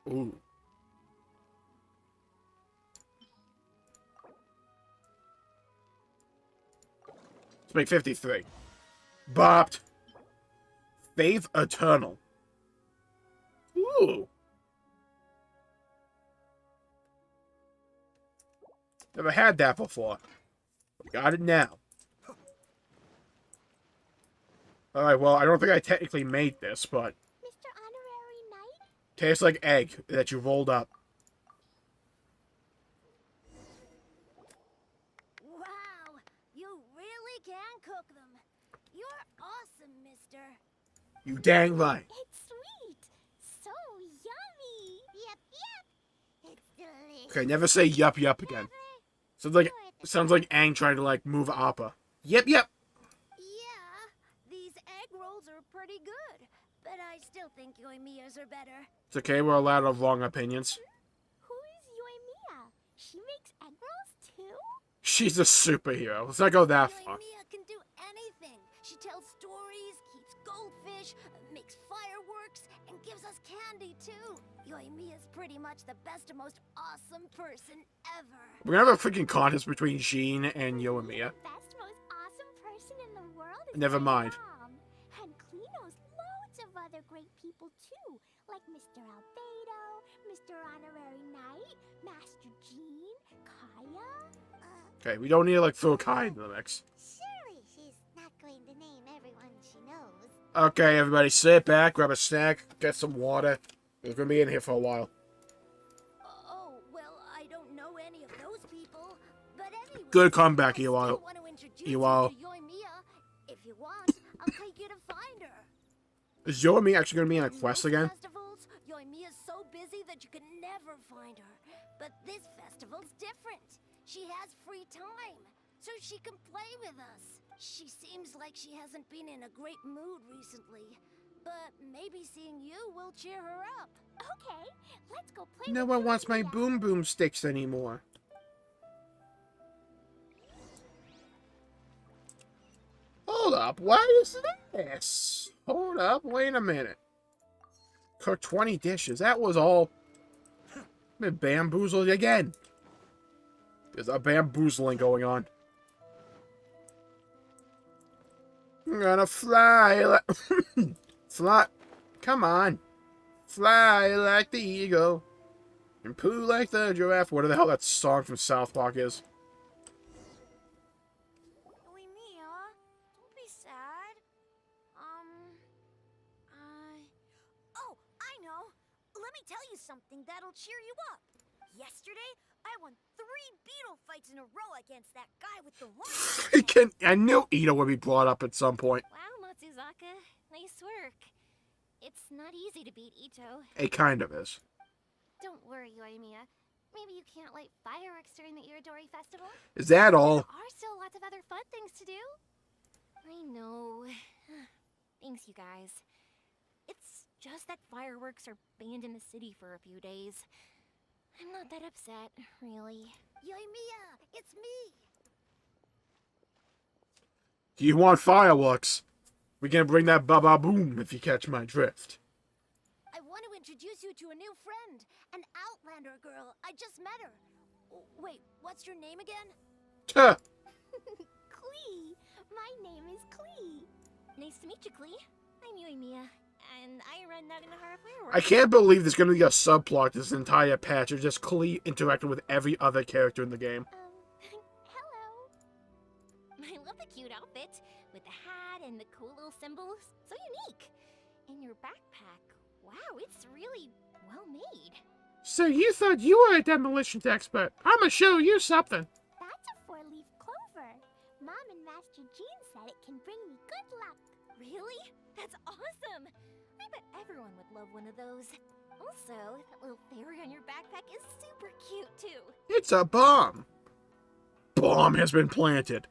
Ooh. Let's make 53. Bopped. Faith Eternal. Ooh. Never had that before. Got it now. Alright, well, I don't think I technically made this, but... Mr. Honorary Knight? Tastes like egg that you rolled up. Wow, you really can cook them. You're awesome, mister. You dang right. It's sweet. So yummy. Yep, yep. It's delicious. Okay, never say yup yup again. Sounds like Aang trying to, like, move Appa. Yep, yep. Yeah, these egg rolls are pretty good, but I still think Yoimiya's are better. It's okay, we're allowed to have wrong opinions. Who is Yoimiya? She makes egg rolls too? She's a superhero. Let's not go that far. Yoimiya can do anything. She tells stories, keeps goldfish, makes fireworks, and gives us candy too. Yoimiya's pretty much the best and most awesome person ever. We're gonna have a freaking contest between Jean and Yoimiya. The best, most awesome person in the world is Never my mind. mom. And Klee knows loads of other great people too, like Mr. Albedo, Mr. Honorary Knight, Master Jean, Kaya. Okay, we don't need to, like, throw Kai into the mix. Surely she's not going to name everyone she knows. Okay, everybody, sit back, grab a snack, get some water. We're gonna be in here for a while. Oh, well, I don't know any of those people, but anyway. Good comeback, I still Iwao. want to introduce Iwao. you to Yoimiya. If you want, I'll take you to find her. Is Yoimiya actually gonna be in a In quest most again? festivals, Yoimiya's so busy that you can never find her. But this festival's different. She has free time, so she can play with us. She seems like she hasn't been in a great mood recently. But maybe seeing you will cheer her up. Okay, let's go play No with one wants my Yoimiya. boom boom sticks anymore. Hold up, what is this? Hold up, wait a minute. Cook 20 dishes, that was all. Been bamboozled again. There's a bamboozling going on. I'm gonna fly fly. Come on. Fly like the eagle. And poo like the giraffe. What the hell that song from South Park is? Yoimiya, don't be sad. Oh, I know. Let me tell you something that'll cheer you up. Yesterday, I won 3 beetle fights in a row against that guy with the one. I knew Ito would be brought up at some point. Wow, Matsuzaka. Nice work. It's not easy to beat Ito. It kind of is. Don't worry, Yoimiya. Maybe you can't light fireworks during the Iridori Festival. Is that all? There are still lots of other fun things to do. I know. Thanks, you guys. It's just that fireworks are banned in the city for a few days. I'm not that upset, really. Yoimiya, it's me! You want fireworks? We can bring that baba boom if you catch my drift. I want to introduce you to a new friend, an Outlander girl. I just met her. Wait, what's your name again? Tuh. Klee! My name is Klee. Nice to meet you, Klee. I'm Yoimiya, and I run Naganahara Fireworks. I can't believe there's gonna be a subplot this entire patch of just Klee interacting with every other character in the game. Hello. I love the cute outfit, with the hat and the cool little symbols. So unique. And your backpack, wow, it's really well made. So you thought you were a demolitions expert. I'ma show you something. That's a 4-leaf clover. Mom and Master Jean said it can bring me good luck. Really? That's awesome! I bet everyone would love one of those. Also, that little fairy on your backpack is super cute, too. It's a bomb. Bomb has been planted.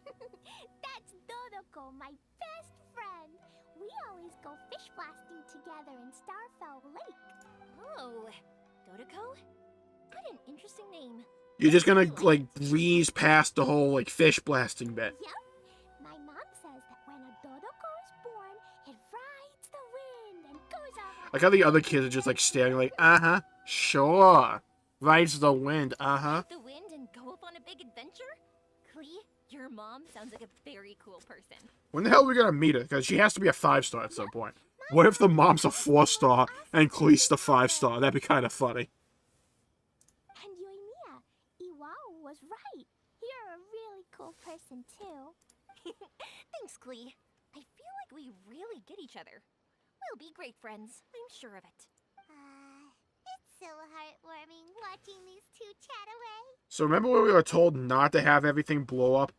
That's Dodoko, my best friend. We always go fish blasting together in Starfell Lake. Oh, Dodoko? What an interesting name. You're just gonna, like, breeze past the whole, like, fish blasting bit. Yep. My mom says that when a Dodoko is born, it rides the wind and goes off. Like how the other kids are just, like, staring like, uh-huh, sure. Rides the wind, uh-huh. The wind and go off on a big adventure? Klee, your mom sounds like a very cool person. When the hell are we gonna meet her? Because she has to be a 5-star at some point. What if the mom's a 4-star and Klee's the 5-star? That'd be kind of funny. And Yoimiya, Iwao was right. You're a really cool person, too. Thanks, Klee. I feel like we really get each other. We'll be great friends, I'm sure of it. It's so heartwarming watching these two chat away. So remember when we were told not to have everything blow up?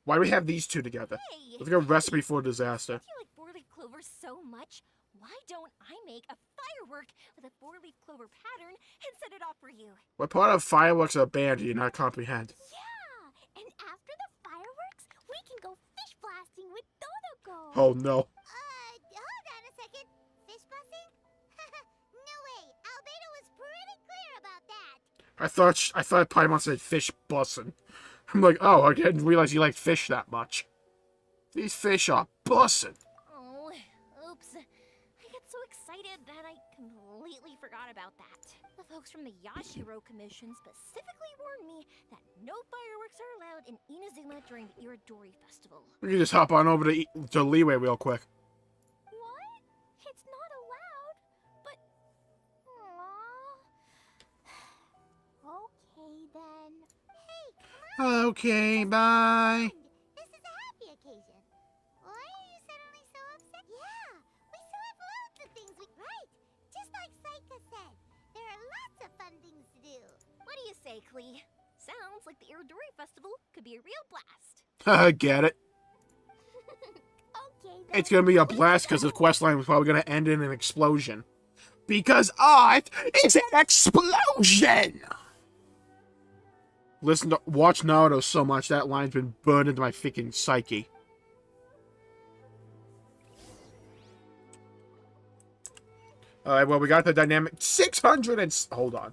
Why do we have these two together? Hey, It's like a recipe for disaster. If you like 4-leaf clover so much, why don't I make a firework with a 4-leaf clover pattern and set it off for you? What part of fireworks are banned do you not comprehend? Yeah, and after the fireworks, we can go fish blasting with Dodoko. Oh no. Hold on a second. Fish blasting? No way. Albedo was pretty clear about that. I thought Paimon said fish bussin'. I'm like, oh, I didn't realize you liked fish that much. These fish are bussin'. Oh, oops. I got so excited that I completely forgot about that. The folks from the Yashiro Commission specifically warned me that no fireworks are allowed in Inazuma during the Iridori Festival. We can just hop on over to Leeway real quick. What? It's not allowed? But... Aww. Okay, then. Hey, come on! Okay, bye. This is a happy occasion. Why are you suddenly so upset? Yeah, we still have loads of things we... Right, just like Saika said. There are lots of fun things to do. What do you say, Klee? Sounds like the Iridori Festival could be a real blast. Get it? Okay, then. It's gonna be a blast because the quest line was probably gonna end in an explosion. Because art is an explosion! Watch Naruto so much, that line's been burned into my freaking psyche. Alright, well, we got the dynamic 600 and... Hold on.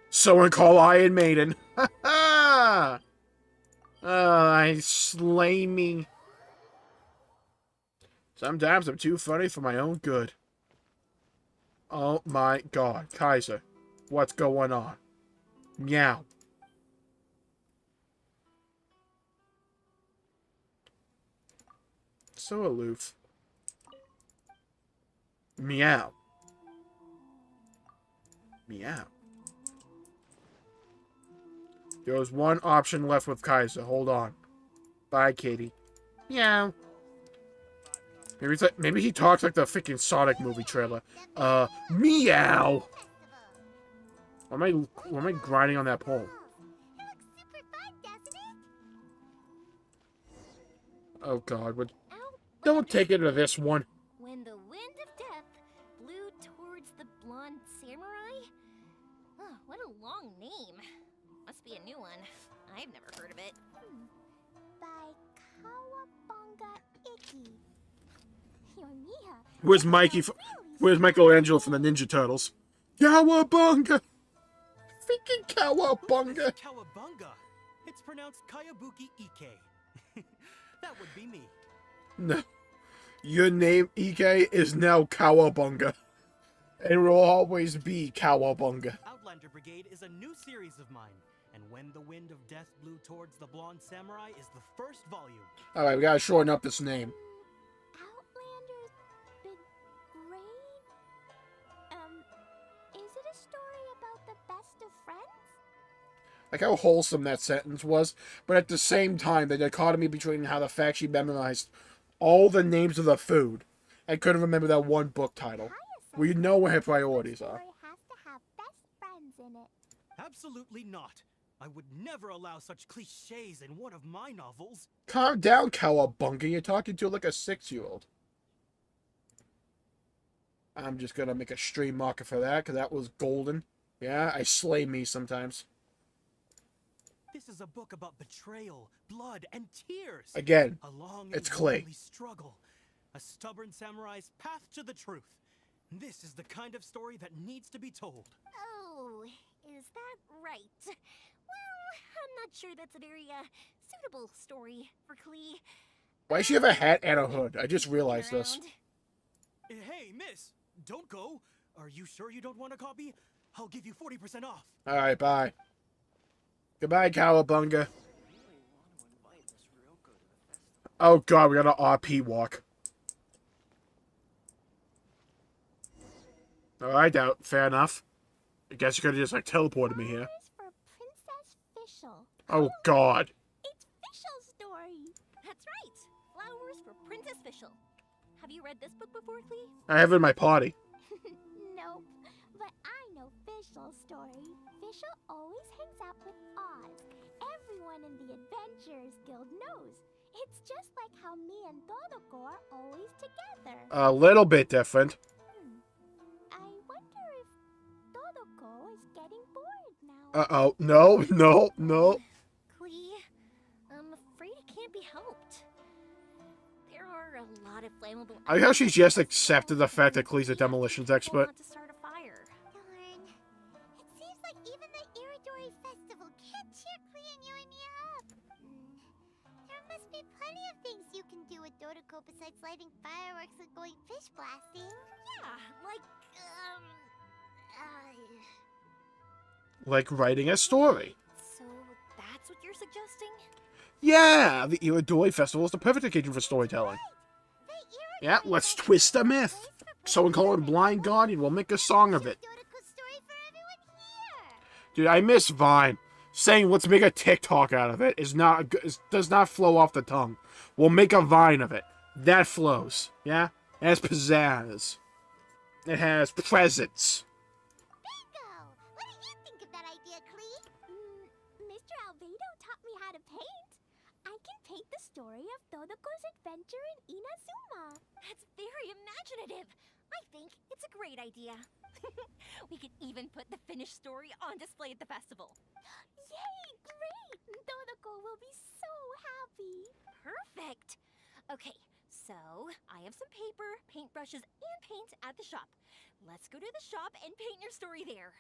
Someone call Iron Maiden. Ha ha! I slay me. Sometimes I'm too funny for my own good. Oh my god, Kaiser. What's going on? Meow. So aloof. Meow. Meow. There was one option left with Kaiser. Hold on. Bye, Katie. Meow. Maybe it's like, maybe he talks like the freaking Sonic movie trailer. Meow. Why am I grinding on that pole? Oh god, don't take it to this one. When the wind of death blew towards the blonde samurai? Oh, what a long name. Must be a new one. I've never heard of it. By Cowabunga Icky. Your Mia. Where's Mikey? Where's Michelangelo from the Ninja Turtles? Cowabunga! Freaking cowabunga! Cowabunga. It's pronounced Kayabuki Ike. That would be me. No. Your name, Ike, is now Cowabunga. And will always be Cowabunga. Outlander Brigade is a new series of mine. And When the Wind of Death Blew Towards the Blonde Samurai is the first volume. Alright, we gotta shorten up this name. Outlander's Brigade? Is it a story about the best of friends? Like how wholesome that sentence was, but at the same time, the dichotomy between how the fact she memorized all the names of the food and couldn't remember that one book title. We know what her priorities are. Has to have best friends in it. Absolutely not. I would never allow such cliches in one of my novels. Calm down, Cowabunga. You're talking to like a 6-year-old. I'm just gonna make a stream marker for that, because that was golden. Yeah, I slay me sometimes. This is a book about betrayal, blood, and tears. Again, a long it's and Clay. lonely struggle. A stubborn samurai's path to the truth. This is the kind of story that needs to be told. Oh, is that right? Well, I'm not sure that's a very, suitable story for Klee. Why does she have a hat and a hood? I just realized this. Hey, miss, don't go. Are you sure you don't want a copy? I'll give you 40% off. Alright, bye. Goodbye, Cowabunga. Oh god, we got an RP walk. Alright, fair enough. I guess you could have just, like, teleported me here. For Princess Fischl. Oh god. It's Fischl's story. That's right. Flowers for Princess Fischl. Have you read this book before, Klee? I have it in my party. Nope, but I know Fischl's story. Fischl always hangs out with Oz. Everyone in the Adventurers Guild knows. It's just like how me and Todoko are always together. A little bit different. I wonder if Todoko is getting bored now. Uh-oh. No, no, no. Klee, I'm afraid it can't be helped. There are a lot of flammable... I like how she's just accepted the fact that Klee's a demolitions expert. to start a fire. Darn. It seems like even the Iridori Festival can't cheer Klee and you and me up. There must be plenty of things you can do with Todoko besides lighting fireworks and going fish blasting. Yeah, like, Like writing a story. So that's what you're suggesting? Yeah, the Iridori Festival is the perfect occasion for storytelling. Yeah, let's twist the myth. Someone call it Blind Guardian. We'll make a song of it. Dude, I miss Vine. Saying let's make a TikTok out of it is not does not flow off the tongue. We'll make a Vine of it. That flows. Yeah? It has pizzazz. It has presence. Bingo! What do you think of that idea, Klee? Mr. Albedo taught me how to paint. I can paint the story of Todoko's adventure in Inazuma. That's very imaginative. I think it's a great idea. We could even put the finished story on display at the festival. Yay! Great! Todoko will be so happy. Perfect. Okay, so I have some paper, paintbrushes, and paint at the shop. Let's go to the shop and paint your story there.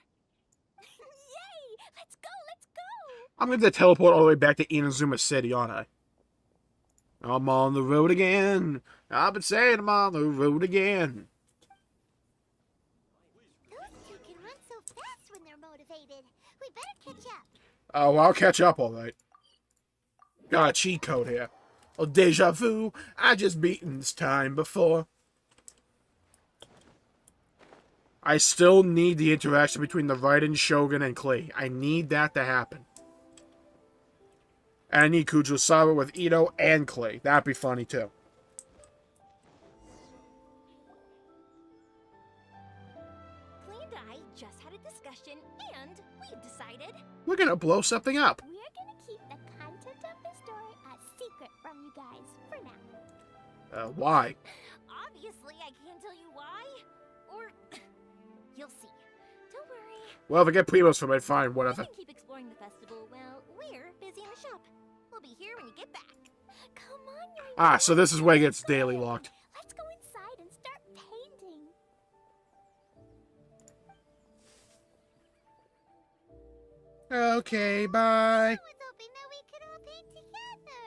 Yay! Let's go! Let's go! I'm going to teleport all the way back to Inazuma City, aren't I? I'm on the road again. I've been saying I'm on the road again. Those two can run so fast when they're motivated. We better catch up. Oh, well, I'll catch up all right. Got a cheat code here. Oh, deja vu. I just beaten this time before. I still need the interaction between the Raiden, Shogun, and Klee. I need that to happen. And I need Kujosawa with Ito and Klee. That'd be funny, too. Klee and I just had a discussion, and we've decided... We're gonna blow something up. We're gonna keep the content of the story a secret from you guys for now. Why? Obviously, I can't tell you why. Or... you'll see. Don't worry. Well, if I get Primos from it, fine, whatever. You can keep exploring the festival while we're busy in the shop. We'll be here when you get back. Come on, you're Ah, so this is where it gets daily locked. Let's go inside and start painting. Okay, bye. I was hoping that we could all paint together.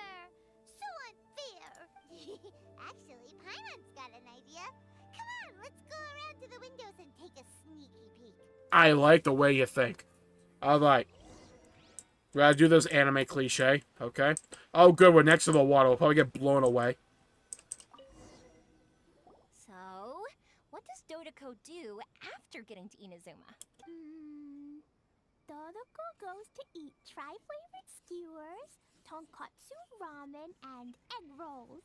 So unfair. Actually, Paimon's got an idea. Come on, let's go around to the windows and take a sneaky peek. I like the way you think. Alright. We gotta do this anime cliche, okay? Oh, good, we're next to the water. We'll probably get blown away. So, what does Dodoko do after getting to Inazuma? Dodoko goes to eat tri-flavored skewers, tonkatsu ramen, and egg rolls.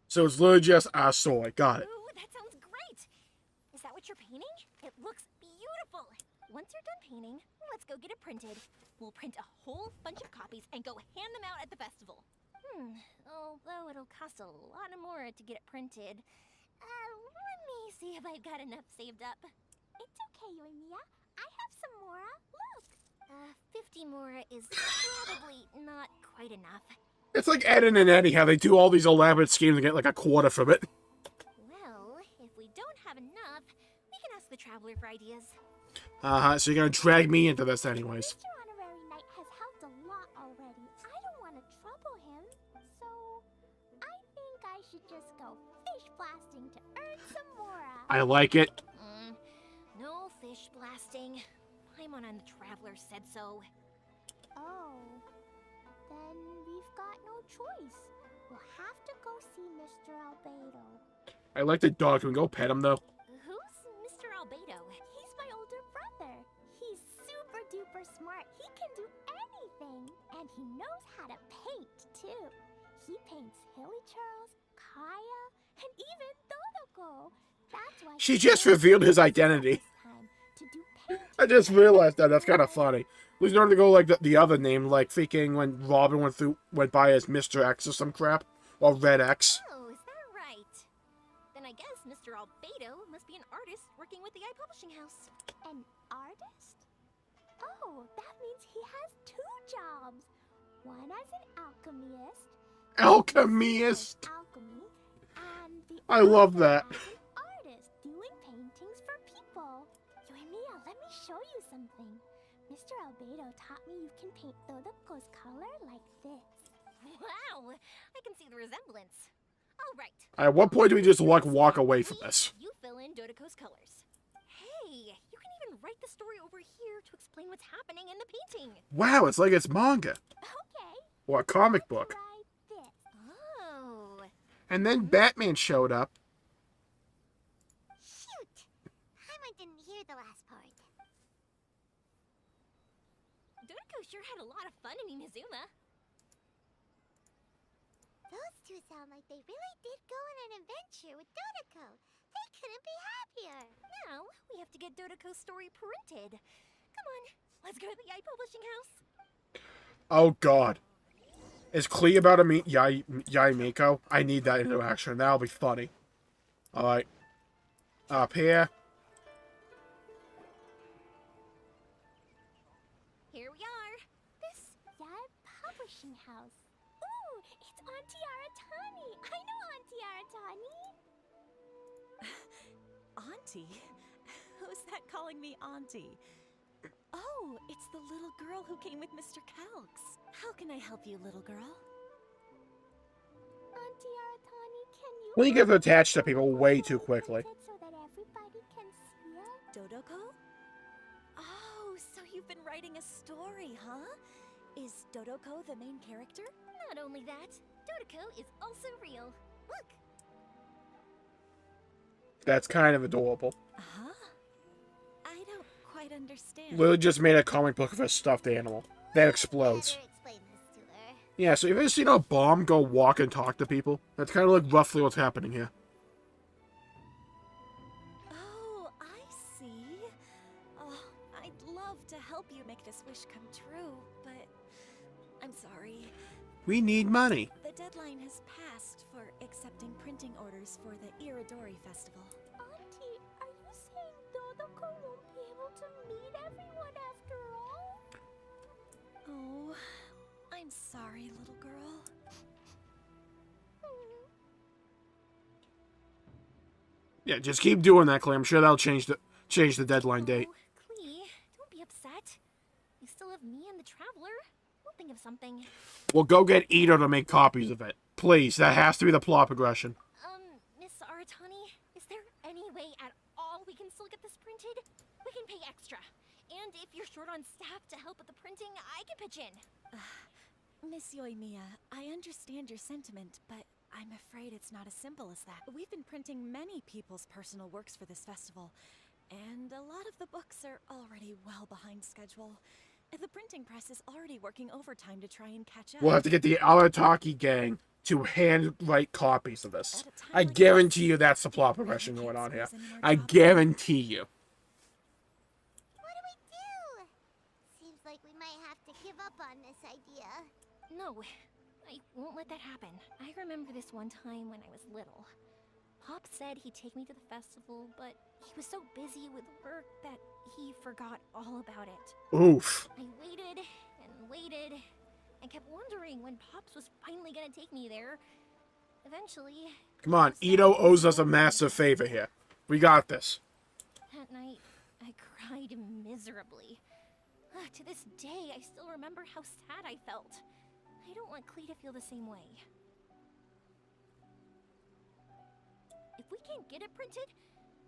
So it's literally just our soy. Got it. Ooh, that sounds great! Is that what you're painting? It looks beautiful! Once you're done painting, let's go get it printed. We'll print a whole bunch of copies and go hand them out at the festival. Although it'll cost a lot more to get it printed. Let me see if I've got enough saved up. It's okay, Yoimiya. I have some mora. Look! 50 mora is probably not quite enough. It's like Ed and Eddie, how they do all these elaborate schemes and get like a quarter from it. Well, if we don't have enough, we can ask the Traveler for ideas. So you're gonna drag me into this anyways. Mr. Honorary Knight has helped a lot already. I don't want to trouble him, so I think I should just go fish blasting to earn some mora. I like it. No fish blasting. Paimon and the Traveler said so. Oh, then we've got no choice. We'll have to go see Mr. Albedo. I like the dog. Can we go pet him though? Who's Mr. Albedo? He's my older brother. He's super duper smart. He can do anything. And he knows how to paint, too. He paints Hilly Churls, Kaya, and even Dodoko. That's why She just revealed his identity. I just realized that. That's kind of funny. We started to go like the other name, like freaking when Robin went by as Mr. X or some crap, or Red X. Oh, is that right? Then I guess Mr. Albedo must be an artist working with the Publishing House. An artist? Oh, that means he has 2 jobs. One as an alchemist. Alchemist. Alchemy, and the I love that. as an artist doing paintings for people. Yoimiya, let me show you something. Mr. Albedo taught me you can paint Dodoko's color like this. Wow, I can see the resemblance. All right. At what point do we just walk away from this? You fill in Dodoko's colors. Hey, you can even write the story over here to explain what's happening in the painting. Wow, it's like it's manga. Okay. Or a comic book. Try this. Oh. And then Batman showed up. Shoot! Paimon didn't hear the last part. Dodoko sure had a lot of fun in Inazuma. Those 2 sound like they really did go on an adventure with Dodoko. They couldn't be happier. Now, we have to get Dodoko's story printed. Come on, let's go to the Publishing House. Oh God. Is Klee about to meet Yai Miko? I need that interaction. That'll be funny. Alright. Up here. Here we are. This Yai Publishing House. Ooh, it's Auntie Aratani. I know Auntie Aratani. Auntie? Who's that calling me Auntie? Oh, it's the little girl who came with Mr. Calx. How can I help you, little girl? Auntie Aratani, can you... Klee gets attached to people way too quickly. So that everybody can see it? Dodoko? Oh, so you've been writing a story, huh? Is Dodoko the main character? Not only that, Dodoko is also real. Look. That's kind of adorable. Huh? I don't quite understand. Lily just made a comic book of a stuffed animal that explodes. Yeah, so you've ever seen a bomb go walk and talk to people? That's kind of like roughly what's happening here. Oh, I see. Oh, I'd love to help you make this wish come true, but I'm sorry. We need money. The deadline has passed for accepting printing orders for the Iridori Festival. Auntie, are you saying Dodoko won't be able to meet everyone after all? Oh, I'm sorry, little girl. Yeah, just keep doing that, Clay. I'm sure that'll change the deadline date. Clee, don't be upset. You still have me and the Traveler. We'll think of something. Well, go get Ito to make copies of it. Please, that has to be the plot progression. Miss Aratani, is there any way at all we can still get this printed? We can pay extra. And if you're short on staff to help with the printing, I can pitch in. Miss Yoimiya, I understand your sentiment, but I'm afraid it's not as simple as that. We've been printing many people's personal works for this festival, and a lot of the books are already well behind schedule. The printing press is already working overtime to try and catch up. We'll have to get the Arataki gang to handwrite copies of this. I guarantee you that's the plot progression going on here. I guarantee you. What do we do? Seems like we might have to give up on this idea. No, I won't let that happen. I remember this one time when I was little. Pop said he'd take me to the festival, but he was so busy with work that he forgot all about it. Oof. I waited and waited and kept wondering when Pops was finally gonna take me there. Eventually... Come on, Ito owes us a massive favor here. We got this. That night, I cried miserably. To this day, I still remember how sad I felt. I don't want Klee to feel the same way. If we can't get it printed,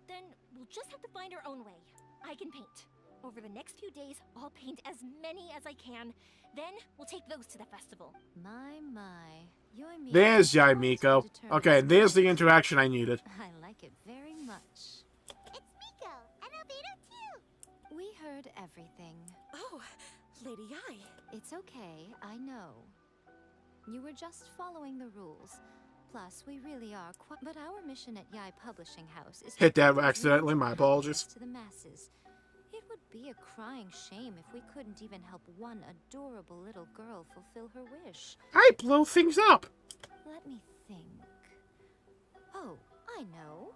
then we'll just have to find our own way. I can paint. Over the next few days, I'll paint as many as I can. Then we'll take those to the festival. My. There's Yaimiko. Okay, there's the interaction I needed. I like it very much. It's Miko, and Albedo too. We heard everything. Oh, Lady Ai. It's okay, I know. You were just following the rules. Plus, we really are quite... But our mission at Yai Publishing House is... Hit that accidentally, my apologies. ...to the masses. It would be a crying shame if we couldn't even help one adorable little girl fulfill her wish. I blow things up. Let me think. Oh, I know.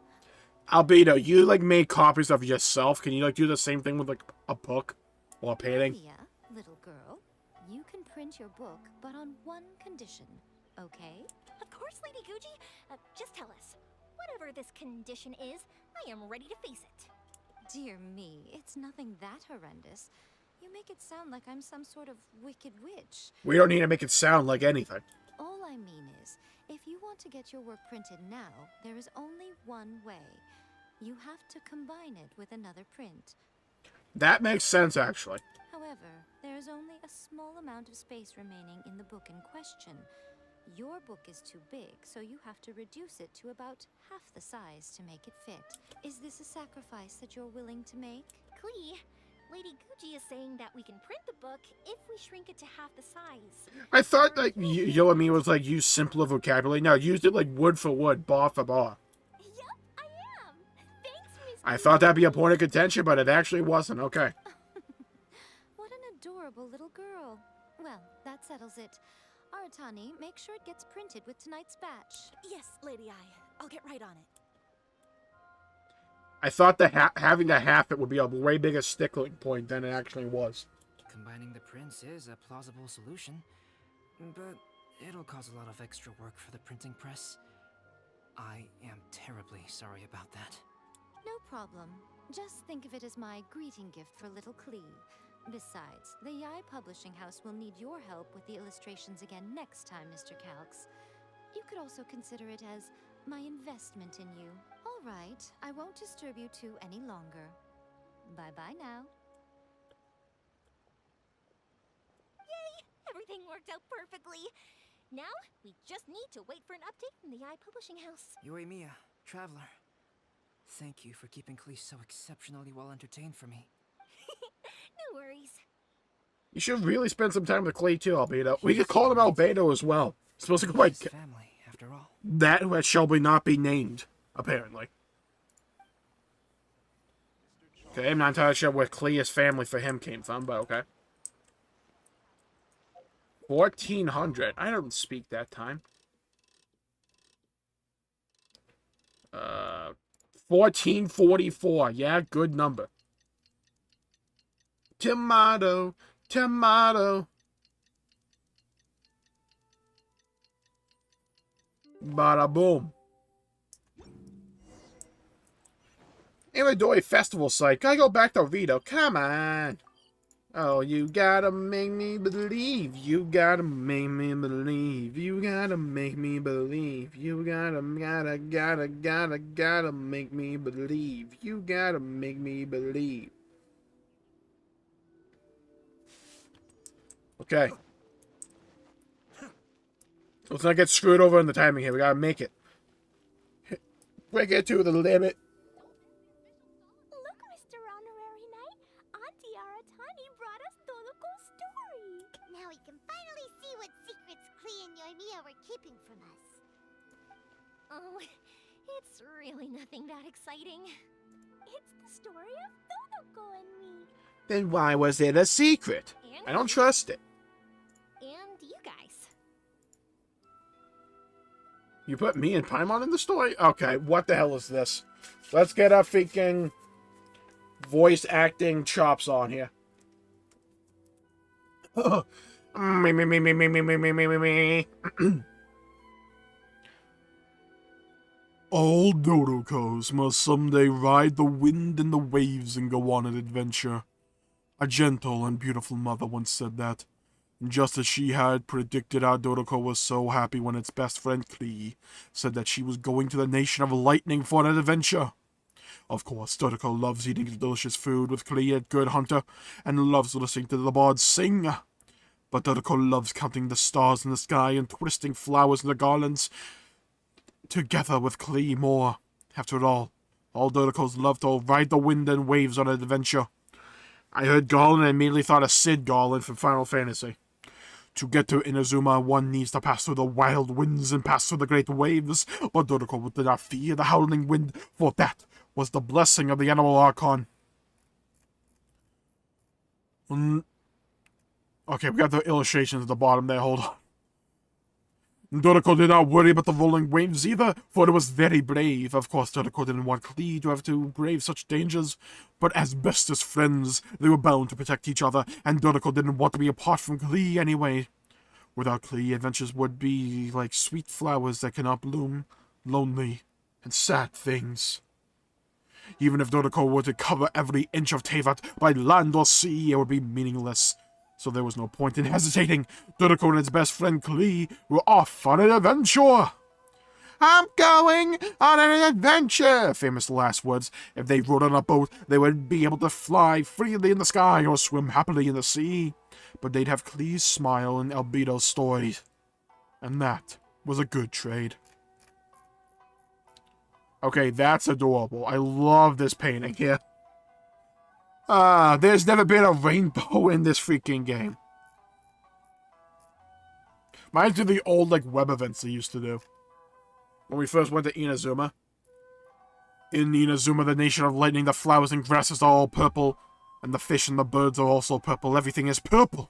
Albedo, you like made copies of yourself. Can you like do the same thing with like a book or a painting? Mia, little girl, you can print your book, but on one condition, okay? Of course, Lady Guji. Just tell us. Whatever this condition is, I am ready to face it. Dear me, it's nothing that horrendous. You make it sound like I'm some sort of wicked witch. We don't need to make it sound like anything. All I mean is, if you want to get your work printed now, there is only one way. You have to combine it with another print. That makes sense, actually. However, there is only a small amount of space remaining in the book in question. Your book is too big, so you have to reduce it to about half the size to make it fit. Is this a sacrifice that you're willing to make? Klee, Lady Guji is saying that we can print the book if we shrink it to half the size. I thought like Yoami was like use simpler vocabulary. No, used it like wood for wood, bar for bar. Yep, I am. Thanks, Miss. I thought that'd be a point of contention, but it actually wasn't. Okay. What an adorable little girl. Well, that settles it. Aratani, make sure it gets printed with tonight's batch. Yes, Lady Ai. I'll get right on it. I thought that having to half it would be a way bigger stickling point than it actually was. Combining the prints is a plausible solution, but it'll cause a lot of extra work for the printing press. I am terribly sorry about that. No problem. Just think of it as my greeting gift for little Klee. Besides, the Yai Publishing House will need your help with the illustrations again next time, Mr. Calx. You could also consider it as my investment in you. All right, I won't disturb you two any longer. Bye-bye now. Yay! Everything worked out perfectly. Now, we just need to wait for an update from the Yai Publishing House. Yoimiya, Traveler. Thank you for keeping Klee so exceptionally well entertained for me. No worries. You should really spend some time with Clay too, Albedo. We could call him Albedo as well. He's supposed to go by family, after all. That who shall not be named, apparently. Okay, I'm not entirely sure where Clea's family for him came from, but okay. 1400. I don't speak that time. 1444. Yeah, good number. Tomato, tomato. Bada boom. Iridori Festival site. Gotta go back to Rito. Come on. Oh, you gotta make me believe. You gotta make me believe. You gotta make me believe. You gotta make me believe. You gotta make me believe. Okay. Let's not get screwed over in the timing here. We gotta make it. Break it to the limit. Look, Mr. Honorary Knight. Auntie Aratani brought us Doloco's story. Now we can finally see what secrets Klee and Yoimiya were keeping from us. Oh, it's really nothing that exciting. It's the story of Doloco and me. Then why was it a secret? I don't trust it. And you guys. You put me and Paimon in the story? Okay, what the hell is this? Let's get our freaking voice acting chops on here. Me. All Dodokos must someday ride the wind and the waves and go on an adventure. A gentle and beautiful mother once said that. Just as she had predicted, our Dodoko was so happy when its best friend Klee said that she was going to the Nation of Lightning for an adventure. Of course, Dodoko loves eating delicious food with Klee at Good Hunter, and loves listening to the bards sing. But Dodoko loves counting the stars in the sky and twisting flowers into garlands together with Klee more. After all Dodokos love to ride the wind and waves on an adventure. I heard Garland and immediately thought of Sid Garland from Final Fantasy. To get to Inazuma, one needs to pass through the wild winds and pass through the great waves, but Dodoko did not fear the howling wind, for that was the blessing of the Animal Archon. Okay, we got the illustrations at the bottom there, hold on. Dodoko did not worry about the rolling waves either, for it was very brave. Of course, Dodoko didn't want Klee to have to brave such dangers, but as best as friends, they were bound to protect each other, and Dodoko didn't want to be apart from Klee anyway. Without Klee, adventures would be like sweet flowers that cannot bloom, lonely and sad things. Even if Dodoko were to cover every inch of Teyvat by land or sea, it would be meaningless. So there was no point in hesitating. Dodoko and his best friend Klee were off on an adventure. I'm going on an adventure, famous last words. If they rode on a boat, they would be able to fly freely in the sky or swim happily in the sea. But they'd have Klee's smile and Albedo's stories. And that was a good trade. Okay, that's adorable. I love this painting here. There's never been a rainbow in this freaking game. Reminds me of the old, web events they used to do. When we first went to Inazuma. In Inazuma, the Nation of Lightning, the flowers and grasses are all purple. And the fish and the birds are also purple. Everything is purple.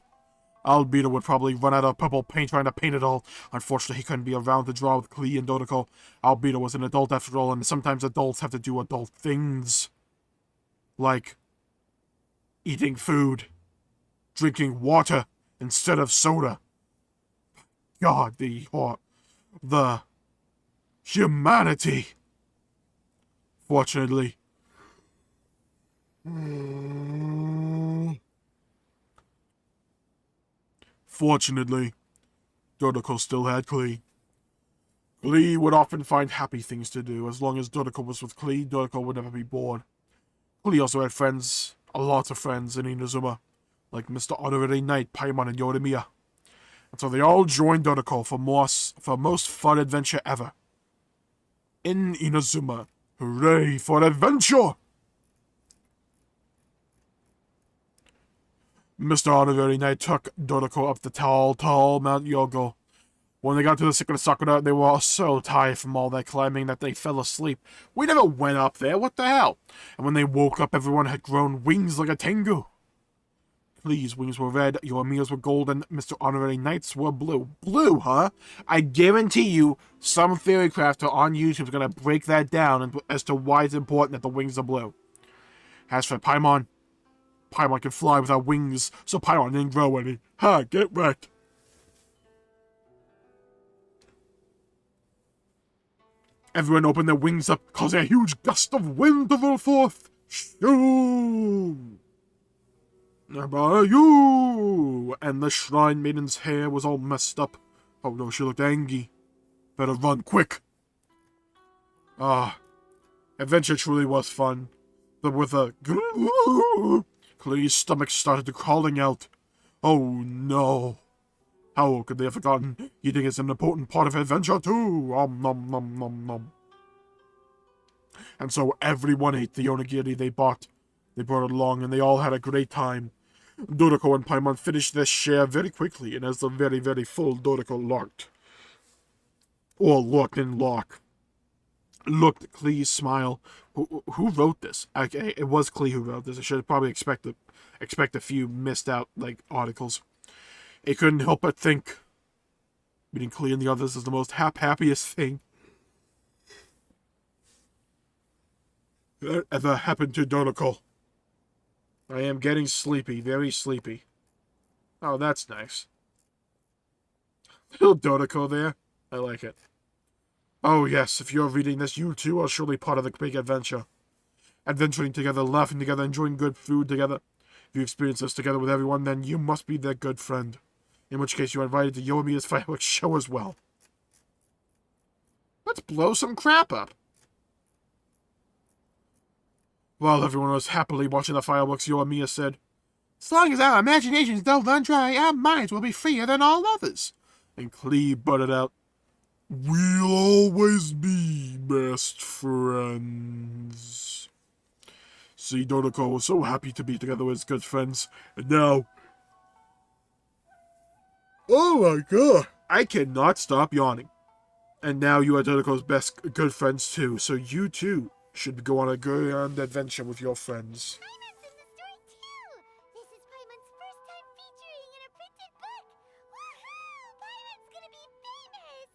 Albedo would probably run out of purple paint trying to paint it all. Unfortunately, he couldn't be around to draw with Klee and Dodoko. Albedo was an adult after all, and sometimes adults have to do adult things. Like eating food, drinking water instead of soda. God, the humanity. Fortunately. Fortunately, Dodoko still had Klee. Klee would often find happy things to do. As long as Dodoko was with Klee, Dodoko would never be bored. Klee also had friends, a lot of friends in Inazuma, like Mr. Honorary Knight, Paimon, and Yoimiya. And so they all joined Dodoko for most fun adventure ever. In Inazuma, hooray for adventure! Mr. Honorary Knight took Dodoko up the tall Mount Yogo. When they got to the Secret Sakura, they were all so tired from all that climbing that they fell asleep. We never went up there, what the hell? And when they woke up, everyone had grown wings like a tengu. Klee's wings were red, Yoimiya's were golden, Mr. Honorary Knight's were blue. Blue, huh? I guarantee you, some theory crafter on YouTube is going to break that down as to why it's important that the wings are blue. As for Paimon can fly without wings, so Paimon didn't grow any. Ha, get wrecked. Everyone opened their wings up, causing a huge gust of wind to roll forth. Shoo! About you! And the shrine maiden's hair was all messed up. Oh no, she looked angry. Better run, quick! Adventure truly was fun. But with a Clee's stomach started crawling out. Oh no. How could they have forgotten eating is an important part of adventure too? Nom nom nom nom. And so everyone ate the onigiri they bought. They brought it along and they all had a great time. Doriko and Paimon finished their share very quickly, and as the very, very full Doriko looked at Clee's smile. Who wrote this? Okay, it was Clee who wrote this. I should probably expect a few missed out articles. It couldn't help but think meeting Clee and the others is the most happiest thing that ever happened to Doriko. I am getting sleepy, very sleepy. Oh, that's nice. Little Doriko there. I like it. Oh yes, if you're reading this, you too are surely part of the big adventure. Adventuring together, laughing together, enjoying good food together. If you experience this together with everyone, then you must be their good friend. In which case you are invited to Yoimiya's fireworks show as well. Let's blow some crap up. While everyone was happily watching the fireworks, Yoimiya said, "As long as our imaginations don't run dry, our minds will be freer than all others." And Clee butted out, "We'll always be best friends." See, Doriko was so happy to be together with his good friends, and now... Oh my god! I cannot stop yawning. And now you are Doriko's best good friends too, so you too should go on a grand adventure with your friends. Paimon's in the story too! This is Paimon's first time featuring in a printed book! Woohoo! Paimon's gonna be famous!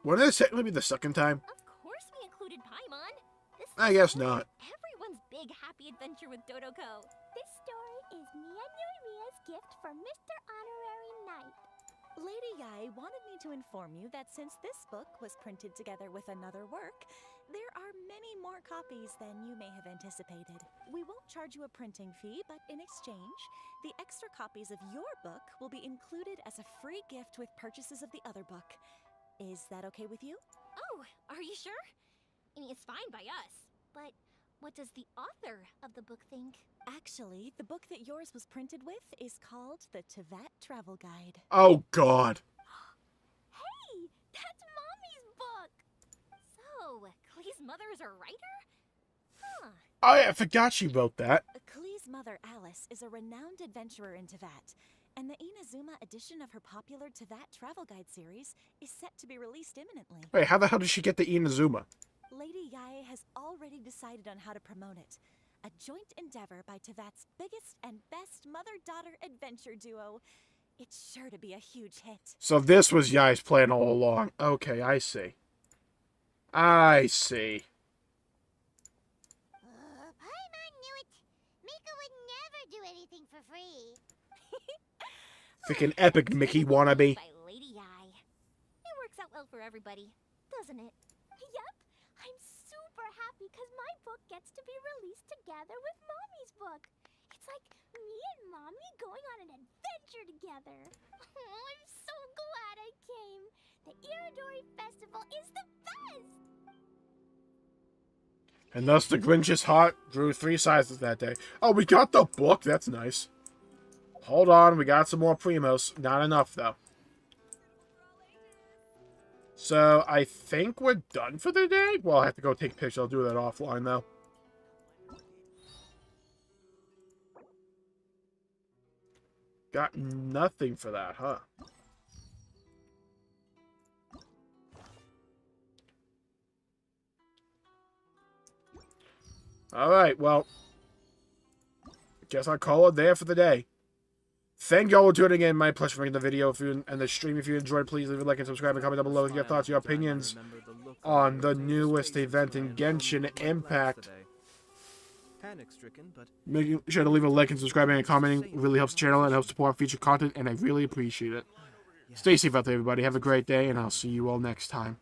Wouldn't it technically be the second time? Of course we included Paimon. This I guess not. everyone's big happy adventure with Doriko. This story is Mia Yoimiya's gift for Mr. Honorary Knight. Lady Yai wanted me to inform you that since this book was printed together with another work, there are many more copies than you may have anticipated. We won't charge you a printing fee, but in exchange, the extra copies of your book will be included as a free gift with purchases of the other book. Is that okay with you? Oh, are you sure? I mean, it's fine by us. But what does the author of the book think? Actually, the book that yours was printed with is called the Tevat Travel Guide. Oh god. Hey, that's Mommy's book! So, Clee's mother is a writer? Huh. Oh yeah, I forgot she wrote that. Clee's mother, Alice, is a renowned adventurer in Tevat, and the INAZUMA edition of her popular Tevat Travel Guide series is set to be released imminently. Wait, how the hell did she get the Inazuma? Lady Yae has already decided on how to promote it. A joint endeavor by Tevat's biggest and best mother-daughter adventure duo. It's sure to be a huge hit. So this was Yai's plan all along. Okay, I see. I see. Paimon knew it. Mika would never do anything for free. Freaking epic Mickey wannabe. By Lady Yai. It works out well for everybody, doesn't it? Yep. I'm super happy because my book gets to be released together with Mommy's book. It's like me and Mommy going on an adventure together. Oh, I'm so glad I came. The Iridori Festival is the best! And thus the Grinch's heart grew 3 sizes that day. Oh, we got the book? That's nice. Hold on, we got some more Primos. Not enough, though. So, I think we're done for the day? Well, I have to go take pictures. I'll do that offline, though. Got nothing for that, huh? Alright, well. Guess I'll call it there for the day. Thank y'all for tuning in. My pleasure making the video and the stream. If you enjoyed, please leave a like and subscribe and comment down below with your thoughts, your opinions on the newest event in Genshin Impact. Making sure to leave a like and subscribing and commenting. It really helps the channel and helps support future content, and I really appreciate it. Stay safe out there, everybody. Have a great day, and I'll see you all next time.